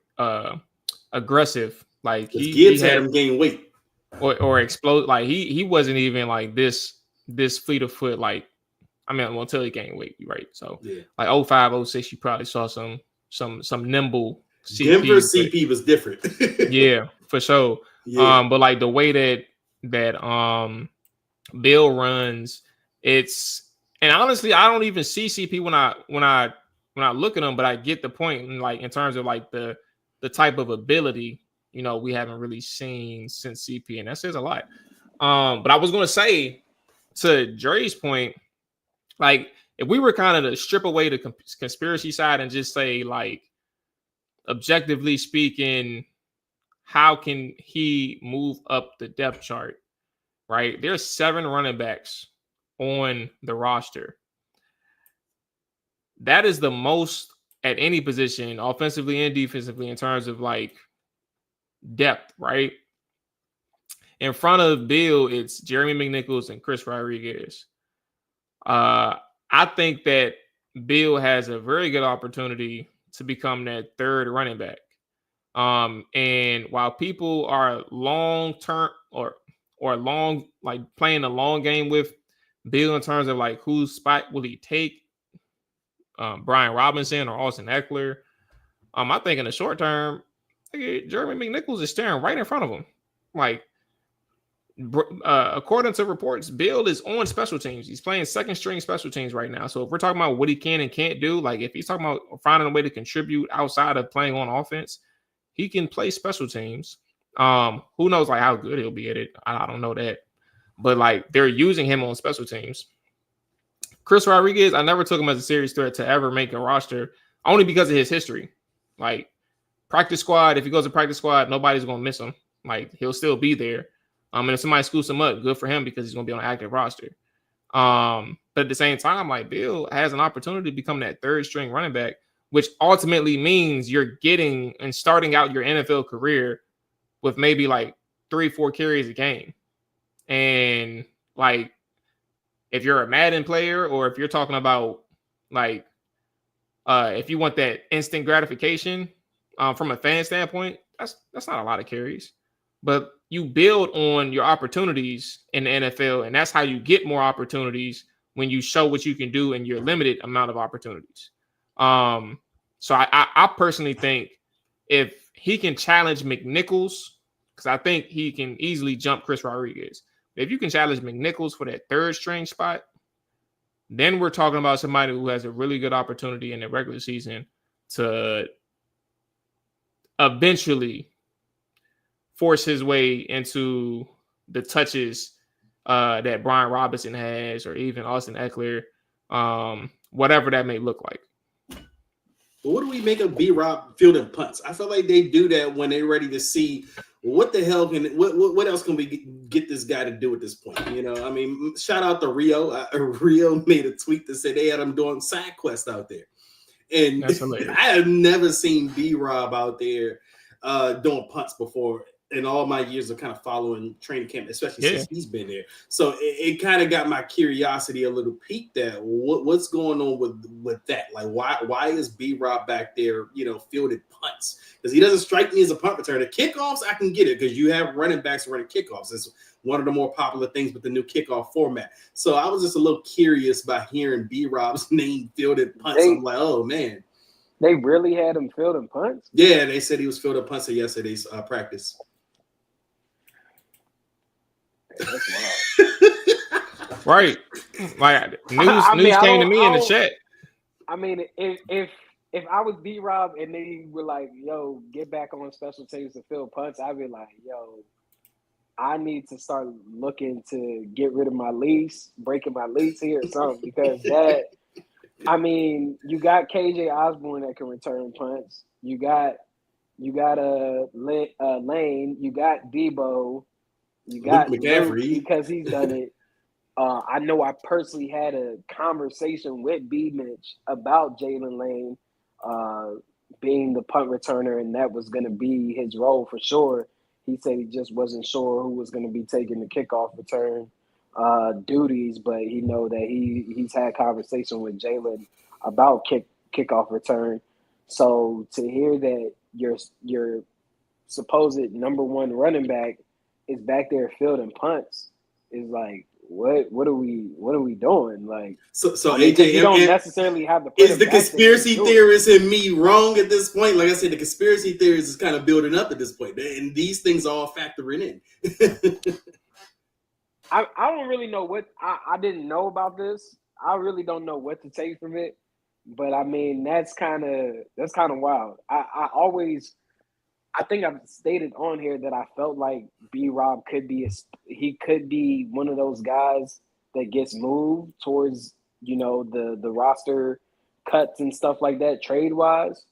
aggressive. Like Gibbs had him gain weight or explode. Like he wasn't even like this fleet of foot. Like I mean, well, until he gained weight, right? So like 05, 06, you probably saw some nimble CP. Denver CP was different. Yeah, for sure. Yeah. But like the way that Bill runs, and honestly, I don't even see CP when I look at him, but I get the point. And like in terms of like the type of ability, we haven't really seen since CP, and that says a lot. But I was going to say, to Dre's point, like if we were kind of to strip away the conspiracy side and just say, like, objectively speaking, how can he move up the depth chart? Right, there's 7 running backs on the roster. That is the most at any position, offensively and defensively, in terms of like depth, right? In front of Bill, it's Jeremy McNichols and Chris Rodriguez. I think that Bill has a very good opportunity to become that third running back. And while people are long-term or long, like playing a long game with Bill in terms of like whose spot will he take, Brian Robinson or Austin Eckler, I think in the short term, Jeremy McNichols is staring right in front of him. Like, according to reports, Bill is on special teams. He's playing second string special teams right now. So if we're talking about what he can and can't do, like if he's talking about finding a way to contribute outside of playing on offense, he can play special teams. Who knows like how good he'll be at it? I don't know that. But like they're using him on special teams. Chris Rodriguez, I never took him as a serious threat to ever make a roster, only because of his history. Like practice squad, if he goes to practice squad, nobody's gonna miss him. Like he'll still be there. And if somebody scoops him up, good for him because he's gonna be on an active roster. But at the same time, like Bill has an opportunity to become that third string running back, which ultimately means you're getting and starting out your NFL career with maybe like 3-4 carries a game. And like, if you're a Madden player or if you're talking about like, if you want that instant gratification from a fan standpoint, that's not a lot of carries. But you build on your opportunities in the NFL, and that's how you get more opportunities when you show what you can do in your limited amount of opportunities. So I personally think if he can challenge McNichols, because I think he can easily jump Chris Rodriguez. If you can challenge McNichols for that third string spot, then we're talking about somebody who has a really good opportunity in the regular season to eventually force his way into the touches that Brian Robinson has, or even Austin Eckler, whatever that may look like. But what do we make of B-Rob fielding punts? I feel like they do that when they're ready to see what the hell what else can we get this guy to do at this point? I mean, shout out to Rio. Rio made a tweet that said they had him doing side quest out there. And I have never seen B-Rob out there doing punts before in all my years of kind of following training camp, especially since he's been there. So it kind of got my curiosity a little piqued at what's going on with that. Like, why is B-Rob back there, fielded punts? Because he doesn't strike me as a punt returner. Kickoffs, I can get it because you have running backs running kickoffs. It's one of the more popular things with the new kickoff format. So I was just a little curious by hearing B-Rob's name fielded punts. I'm like, oh, man. They really had him fielding punts? Yeah, they said he was fielding punts at yesterday's practice. Right. Like news came to me in the chat. I mean, if I was B-Rob and they were like, yo, get back on special teams to field punts, I'd be like, yo, I need to start looking to get rid of my lease, breaking my lease here or something, because you got KJ Osborne that can return punts. You got Lane, you got Debo. You got McCaffrey because he's done it. I know I personally had a conversation with B. Mitch about Jalen Lane being the punt returner, and that was going to be his role for sure. He said he just wasn't sure who was going to be taking the kickoff return duties, but he know that he's had conversation with Jalen about kickoff return. So to hear that you're supposed number one running back is back there fielding punts, is like, what are we doing? Like, So I mean, AJ, you don't necessarily have to put is him the back there conspiracy to do it. theorist in me wrong at this point? Like I said, the conspiracy theorist is kind of building up at this point, and these things are all factoring in. I don't really know what I didn't know about this. I really don't know what to take from it. But I mean, that's kind of wild. I think I've stated on here that I felt like B-Rob could be one of those guys that gets moved towards, the roster cuts and stuff like that, trade wise.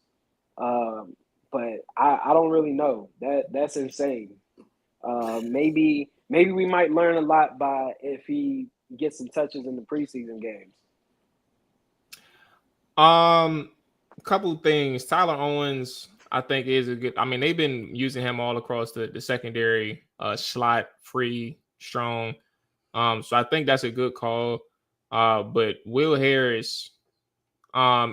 But I don't really know. That's insane. Maybe we might learn a lot by if he gets some touches in the preseason games. A couple of things. Tyler Owens, I think, is a good. I mean, they've been using him all across the secondary, slot, free, strong. So I think that's a good call. But Will Harris,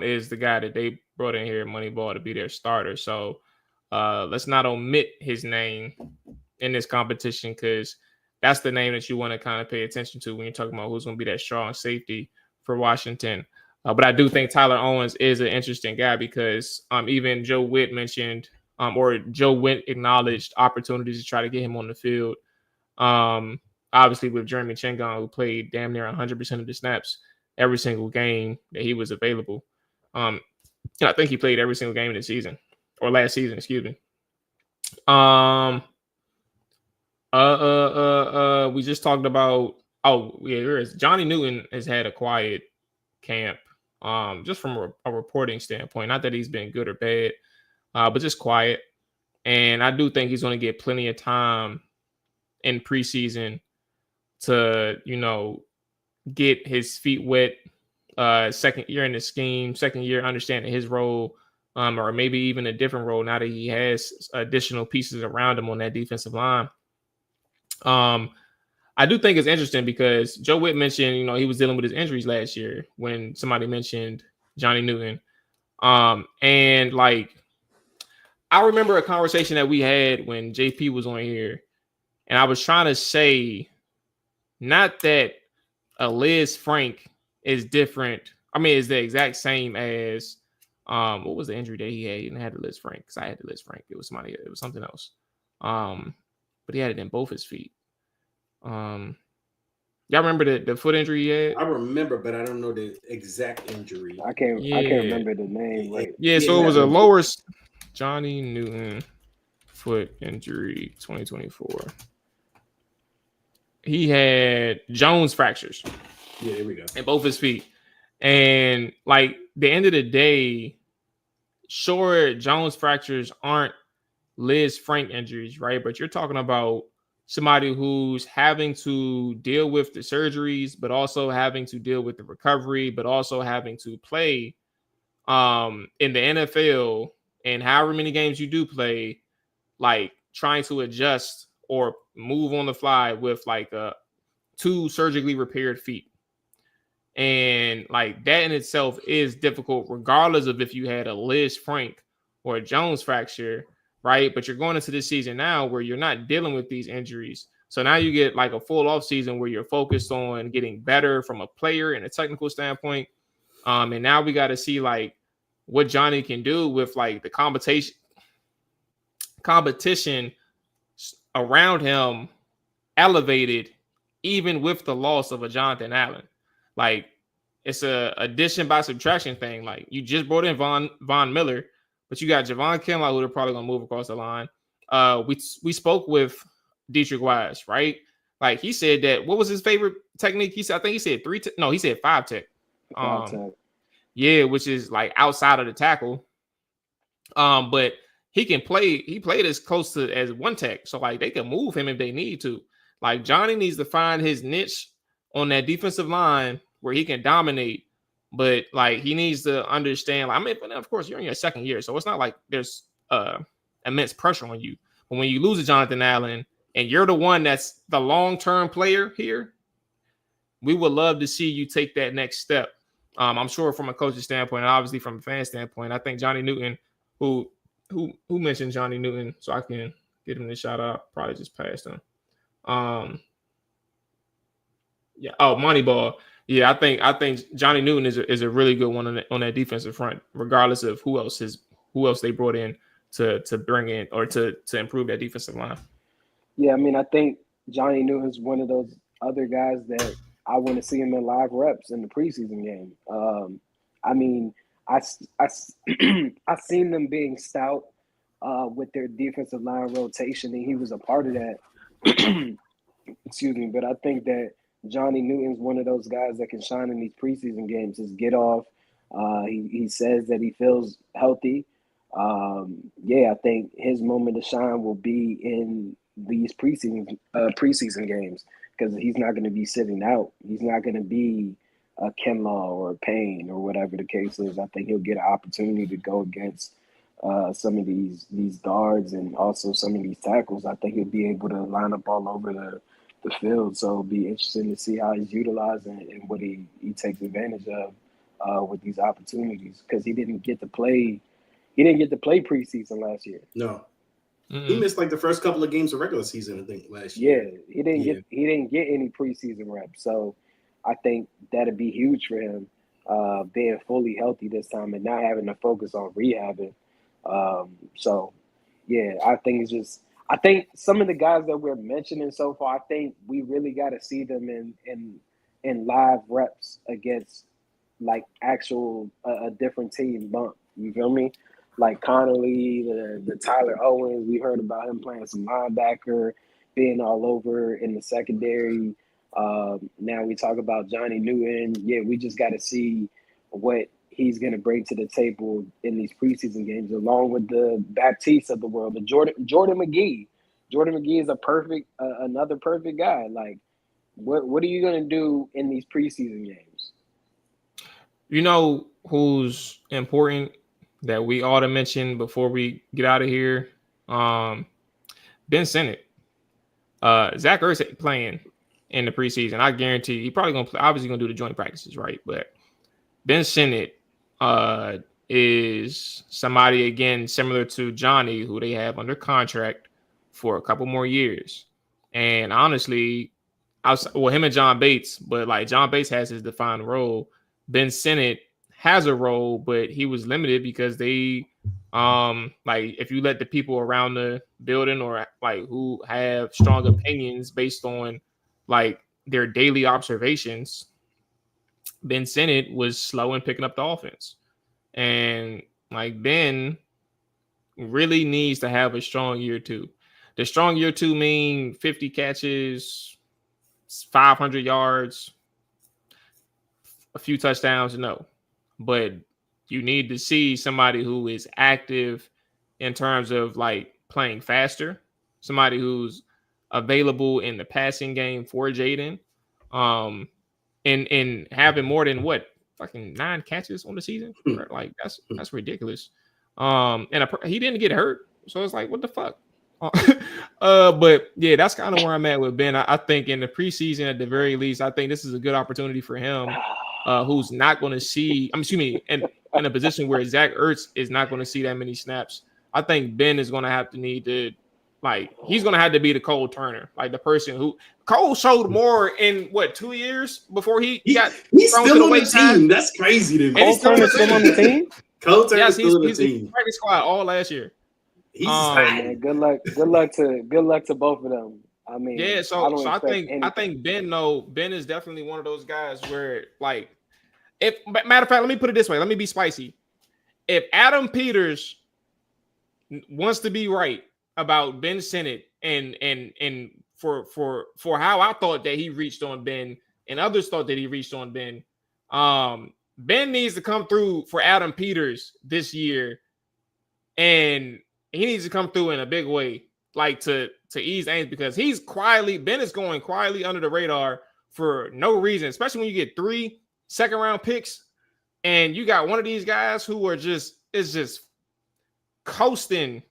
is the guy that they brought in here, Moneyball, to be their starter. So let's not omit his name in this competition, because that's the name that you want to kind of pay attention to when you're talking about who's going to be that strong safety for Washington. But I do think Tyler Owens is an interesting guy because even Joe Witt mentioned, or Joe Witt acknowledged opportunities to try to get him on the field. Obviously with Jeremy Chingon, who played damn near 100% of the snaps every single game that he was available. I think he played every single game of the season, or last season, excuse me. We just talked about, there is Johnny Newton has had a quiet camp. Just from a reporting standpoint, not that he's been good or bad, but just quiet. And I do think he's going to get plenty of time in preseason to, get his feet wet. Second year in the scheme, second year understanding his role, or maybe even a different role now that he has additional pieces around him on that defensive line. I do think it's interesting because Joe Witt mentioned, he was dealing with his injuries last year when somebody mentioned Johnny Newton. And like, I remember a conversation that we had when JP was on here, and I was trying to say, not that Liz Frank is different. I mean, it's the exact same as, what was the injury that he had? He didn't have the Liz Frank, because I had the Liz Frank. It was something else. But he had it in both his feet. Y'all remember the foot injury he had? I remember, but I don't know the exact injury. I can't remember the name. Right? Yeah, so it was a lower Johnny Newton foot injury 2024. He had Jones fractures. Yeah, there we go. In both his feet. And like, the end of the day, sure, Jones fractures aren't Liz Frank injuries, right? But you're talking about somebody who's having to deal with the surgeries, but also having to deal with the recovery, but also having to play in the NFL, and however many games you do play, like trying to adjust or move on the fly with like two surgically repaired feet. And like, that in itself is difficult, regardless of if you had a Liz Frank or a Jones fracture, right? But you're going into this season now where you're not dealing with these injuries. So now you get like a full off season where you're focused on getting better from a player and a technical standpoint. And now we got to see like what Johnny can do with like the competition around him elevated, even with the loss of a Jonathan Allen. Like, it's a addition by subtraction thing. Like, you just brought in Von Miller, but you got Javon Kinlaw, who they're probably gonna move across the line. We spoke with Dietrich Wise, right? Like, he said that, what was his favorite technique? He said, I think he said he said 5 tech. 5 tech. Yeah, which is like outside of the tackle. But he can play. He played as close to as 1 tech, so like they can move him if they need to. Like, Johnny needs to find his niche on that defensive line where he can dominate, but like he needs to understand. Like, I mean, of course, you're in your second year, so it's not like there's immense pressure on you. But when you lose to Jonathan Allen and you're the one that's the long-term player here, we would love to see you take that next step. I'm sure from a coach's standpoint, and obviously from a fan standpoint, I think Johnny Newton, who who mentioned Johnny Newton, so I can get him the shout out. Probably just passed him. Yeah. Oh, Moneyball. Yeah, I think Johnny Newton is a really good one on that defensive front, regardless of who else they brought in to bring in or to improve that defensive line. Yeah, I mean, I think Johnny Newton's one of those other guys that I want to see him in live reps in the preseason game. I mean, I seen them being stout with their defensive line rotation, and he was a part of that. Excuse me, but I think that Johnny Newton's one of those guys that can shine in these preseason games. Just get off. He says that he feels healthy. Yeah, I think his moment to shine will be in these preseason games because he's not going to be sitting out. He's not going to be a Kinlaw or a Payne or whatever the case is. I think he'll get an opportunity to go against some of these guards and also some of these tackles. I think he'll be able to line up all over the field. So it'll be interesting to see how he's utilized and what he takes advantage of with these opportunities because he didn't get to play preseason last year. No. Mm-hmm. He missed like the first couple of games of regular season, I think, last year. Yeah, he didn't get any preseason reps. So I think that'd be huge for him, being fully healthy this time and not having to focus on rehabbing. So yeah, I think some of the guys that we're mentioning so far, I think we really got to see them in live reps against like actual a different team bump. You feel me? Like Connolly, the Tyler Owens, we heard about him playing some linebacker, being all over in the secondary. Now we talk about Johnny Newton. Yeah, we just got to see what he's going to bring to the table in these preseason games, along with the Baptiste of the world, the Jordan McGee. Jordan McGee is another perfect guy. Like, what are you going to do in these preseason games? You know who's important that we ought to mention before we get out of here? Ben Sinnott. Zach Ertz ain't playing in the preseason. I guarantee he probably going to play. Obviously going to do the joint practices, right? But Ben Sinnott is somebody, again, similar to Johnny, who they have under contract for a couple more years. And honestly, him and John Bates, but like John Bates has his defined role. Ben Sinnott has a role, but he was limited because they, like if you let the people around the building or like who have strong opinions based on like their daily observations, Ben Sinnott was slow in picking up the offense. And like Ben really needs to have a strong year two. The strong year two mean 50 catches, 500 yards, a few touchdowns, no. But you need to see somebody who is active in terms of like playing faster, somebody who's available in the passing game for Jaden, and having more than fucking 9 catches on the season. Like that's ridiculous. And he didn't get hurt, so it's like, what the fuck? But yeah, that's kind of where I'm at with Ben. I think in the preseason, at the very least, I think this is a good opportunity for him, who's not going to see. In a position where Zach Ertz is not going to see that many snaps. I think Ben is going to he's going to have to be the Cole Turner, like the person who Cole showed more in 2 years before he's still on the team. That's crazy to me. Cole Turner's still on the team. Cole Turner's still on the team. He's practice squad all last year. Man, good luck to both of them. I mean, yeah. So I think Ben is definitely one of those guys where like, if matter of fact, let me put it this way. Let me be spicy. If Adam Peters wants to be right about Ben Sinnott and for how I thought that he reached on Ben and others thought that he reached on Ben, Ben needs to come through for Adam Peters this year, and he needs to come through in a big way, like to ease Ames, because Ben is going quietly under the radar for no reason, especially when you get 3 second-round picks and you got one of these guys who are just coasting.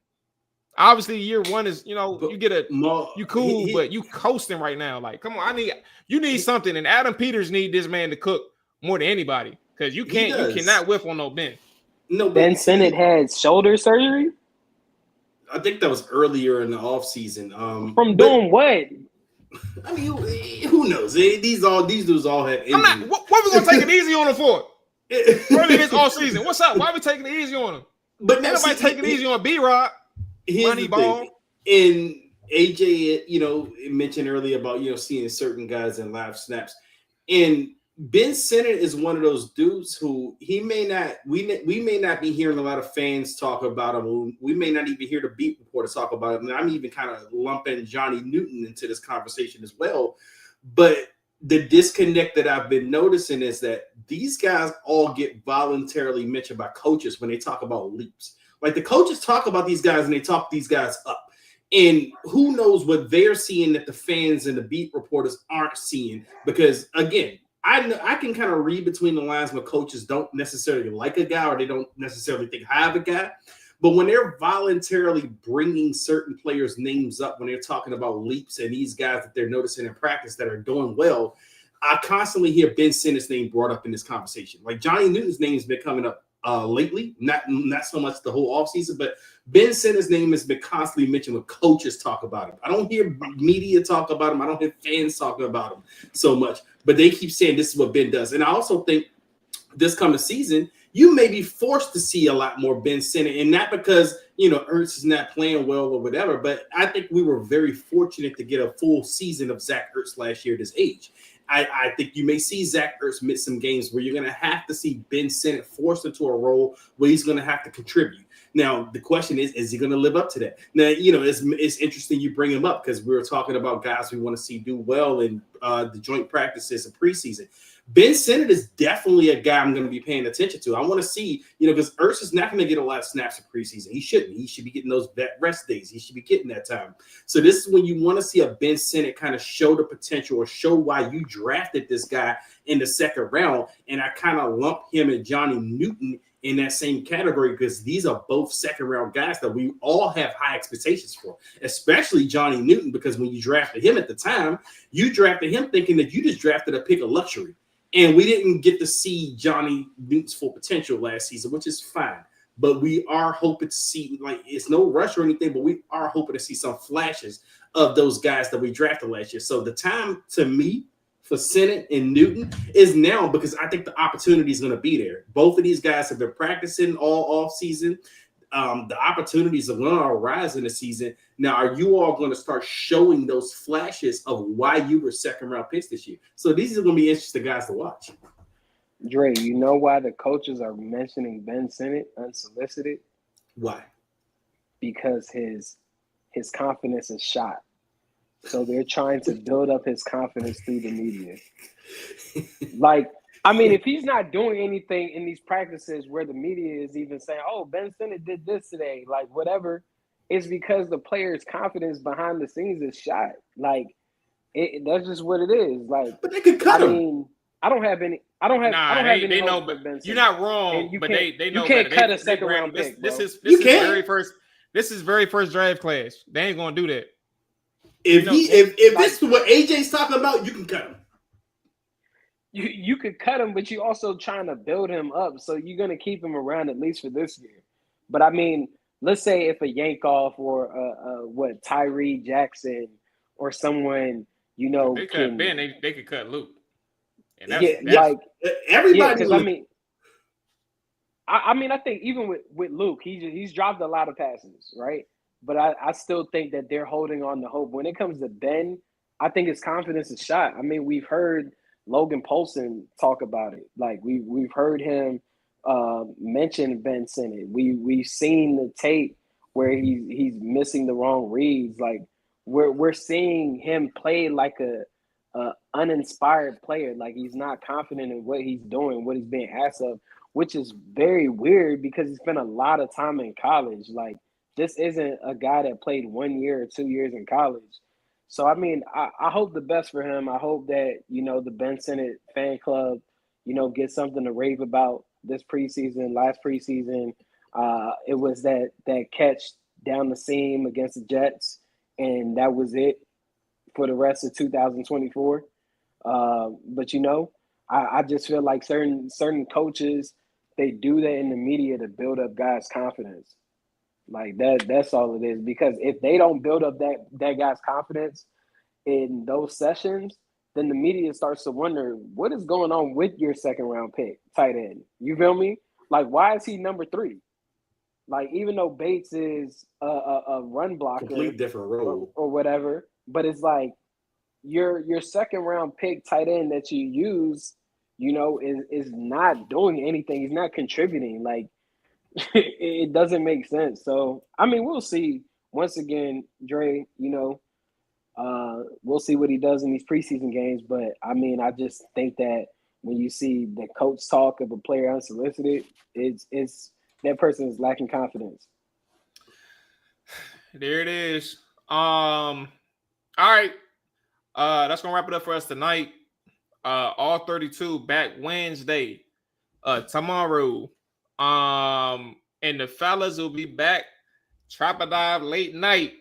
Obviously, year one is, you get but you coasting right now. Like, come on, you need something, and Adam Peters need this man to cook more than anybody because you cannot whiff on no Ben. No, Ben Sinnott had shoulder surgery. I think that was earlier in the offseason. From doing what? I mean, who knows? These dudes all have injuries. I'm not. What we gonna take it easy on them for? Early this all season. What's up? Why are we taking it easy on them? But ain't nobody taking it easy on B-Rod. Money ball. And AJ, mentioned earlier about seeing certain guys in live snaps, and Ben Sinnott is one of those dudes who we may not be hearing a lot of fans talk about him. We may not even hear the beat reporters talk about him. And I'm even kind of lumping Johnny Newton into this conversation as well. But the disconnect that I've been noticing is that these guys all get voluntarily mentioned by coaches when they talk about leaps. Like the coaches talk about these guys and they talk these guys up. And who knows what they're seeing that the fans and the beat reporters aren't seeing? Because again, I can kind of read between the lines when coaches don't necessarily like a guy or they don't necessarily think I have a guy. But when they're voluntarily bringing certain players' names up, when they're talking about leaps and these guys that they're noticing in practice that are doing well, I constantly hear Ben Sinnott's name brought up in this conversation. Like Johnny Newton's name has been coming up lately, not so much the whole offseason, but Ben Sinnot's name has been constantly mentioned when coaches talk about him. I don't hear media talk about him. I don't hear fans talking about him so much, but they keep saying this is what Ben does. And I also think this coming season, you may be forced to see a lot more Ben Sinnott, and not because Ertz is not playing well or whatever, but I think we were very fortunate to get a full season of Zach Ertz last year at this age. I think you may see Zach Ertz miss some games where you're going to have to see Ben Sinnott forced into a role where he's going to have to contribute. Now, the question is he going to live up to that? Now, it's interesting you bring him up because we were talking about guys we want to see do well in the joint practices of preseason. Ben Sinnott is definitely a guy I'm going to be paying attention to. I want to see, because Ertz is not going to get a lot of snaps in preseason. He shouldn't. He should be getting those vet rest days. He should be getting that time. So this is when you want to see a Ben Sinnott kind of show the potential or show why you drafted this guy in the second round. And I kind of lump him and Johnny Newton in that same category because these are both second round guys that we all have high expectations for, especially Johnny Newton, because when you drafted him at the time, you drafted him thinking that you just drafted a pick of luxury. And we didn't get to see Johnny Newton's full potential last season, which is fine. But we are hoping to see, it's no rush or anything, but we are hoping to see some flashes of those guys that we drafted last year. So the time to me for Sinnott and Newton is now, because I think the opportunity is going to be there. Both of these guys have been practicing all off season. The opportunities are going to arise in the season. Now, are you all going to start showing those flashes of why you were second round picks this year? So these are going to be interesting guys to watch. Dre, you know why the coaches are mentioning Ben Sinnott unsolicited? Why? Because his confidence is shot. So they're trying to build up his confidence through the media. If he's not doing anything in these practices where the media is even saying, oh, Ben Sinnott did this today, whatever, it's because the player's confidence behind the scenes is shot. That's just what it is. But they could cut him. I don't have any They know, but you're not wrong. But they know you can't better. cut a second round pick. This is very first draft class. They ain't gonna do that. If this is what AJ's talking about, you can cut him. You could cut him, but you're also trying to build him up. So you're going to keep him around at least for this year. But let's say if a Yankoff or Tyree Jackson or someone, they cut Ben, they could cut Luke. And everybody. I think even with Luke, he's dropped a lot of passes, right? But I still think that they're holding on to hope. When it comes to Ben, I think his confidence is shot. We've heard Logan Paulson talk about it. We've heard him mention Ben Sinnott. We've seen the tape where he's missing the wrong reads. We're seeing him play like a uninspired player. He's not confident in what he's doing, what he's being asked of, which is very weird because he spent a lot of time in college. This isn't a guy that played 1 year or 2 years in college. So, I hope the best for him. I hope that, the Ben Sinnott fan club, gets something to rave about this preseason. Last preseason, it was that catch down the seam against the Jets, and that was it for the rest of 2024. But, I just feel like certain coaches, they do that in the media to build up guys' confidence. Like that's all it is. Because if they don't build up that guy's confidence in those sessions, then the media starts to wonder what is going on with your second round pick, tight end. You feel me? Like, why is he number 3? Like, even though Bates is a run blocker, complete different role or whatever, but it's like your second round pick tight end that you use, is not doing anything. He's not contributing. Like, it doesn't make sense. So, I mean, we'll see. Once again, Dre, we'll see what he does in these preseason games. But, I mean, I just think that when you see the coach talk of a player unsolicited, it's that person is lacking confidence. There it is. All right. That's gonna wrap it up for us tonight. All 32 back Wednesday. Tomorrow. And the fellas will be back. Trap or Dive late night.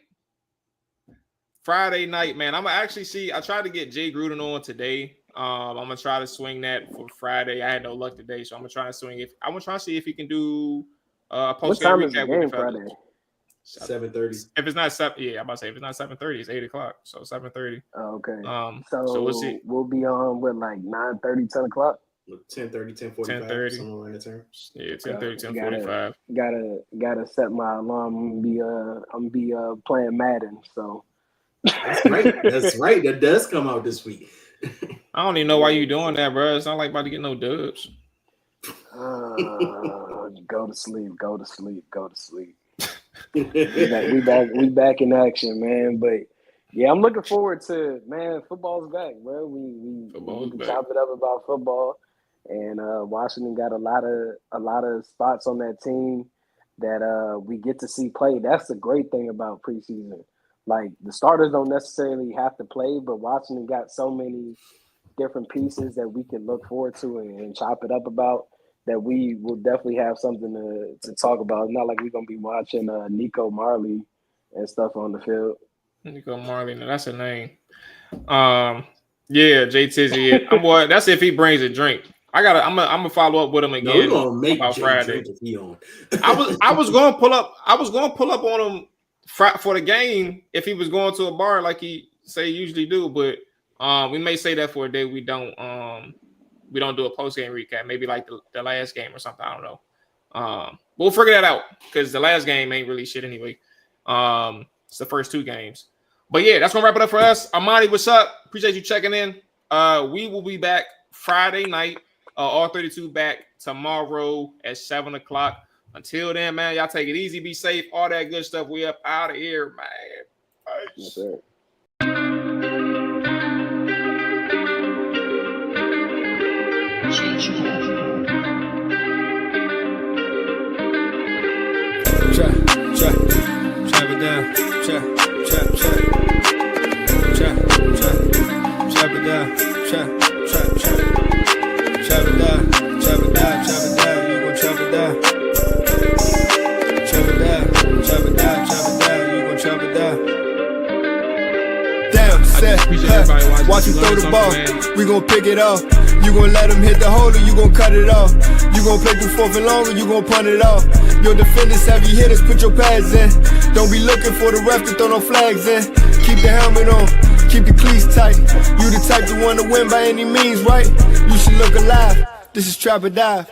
Friday night, man. I'm gonna actually see. I tried to get Jay Gruden on today. I'm gonna try to swing that for Friday. I had no luck today, so I'm gonna try to swing it. I'm gonna try to see if he can do a post game recap with the Friday? 7:30. If it's not 7, I'm about to say if it's not 7:30, it's 8:00. So 7:30. Oh, okay. So we'll see. We'll be on with like 9:30, 10 o'clock. 10:30, 10:45. 10:30. Somewhere in the term. Yeah, 10:30, 10:45. Gotta set my alarm. I'm gonna be playing Madden. So that's right. That's right. That does come out this week. I don't even know why you doing that, bro. It's not like about to get no dubs. Go to sleep. We back in action, man. But yeah, I'm looking forward to, man, football's back, bro. We can chop it up about football, and Washington got a lot of spots on that team that we get to see play. That's the great thing about preseason. Like, the starters don't necessarily have to play, but Washington got so many different pieces that we can look forward to and chop it up about, that we will definitely have something to talk about. It's not like we're going to be watching Nico Marley and stuff on the field. Nico Marley, no, that's a name. Yeah, Jay Tizzy. That's if he brings a drink. I'm gonna follow up with him again. No, we're gonna make about Jay Friday. drink if he on. I was gonna pull up on him for the game if he was going to a bar like he usually do, but we may say that for a day we don't do a post game recap, maybe like the last game or something. I don't know. We'll figure that out because the last game ain't really shit anyway. It's the first 2 games, but yeah, that's gonna wrap it up for us. Armani, what's up? Appreciate you checking in. We will be back Friday night. All 32 back tomorrow at 7 o'clock. Until then, man, y'all take it easy, be safe, all that good stuff. We up out of here, man. Yes, sir. Chop it down. Chop it down. Chop it down. You gon' chop it down. Chop it down. You gon' chop it down. Damn, set. Watch him throw the ball. We gon' pick it off. You gon' let him hit the hole or you gon' cut it off. You gon' play through 4th and long or you gon' punt it off. Your defenders, heavy hitters, put your pads in. Don't be looking for the ref to throw no flags in. Keep the helmet on, keep the cleats tight. You the type to want to win by any means, right? You should look alive. This is Trap or Dive.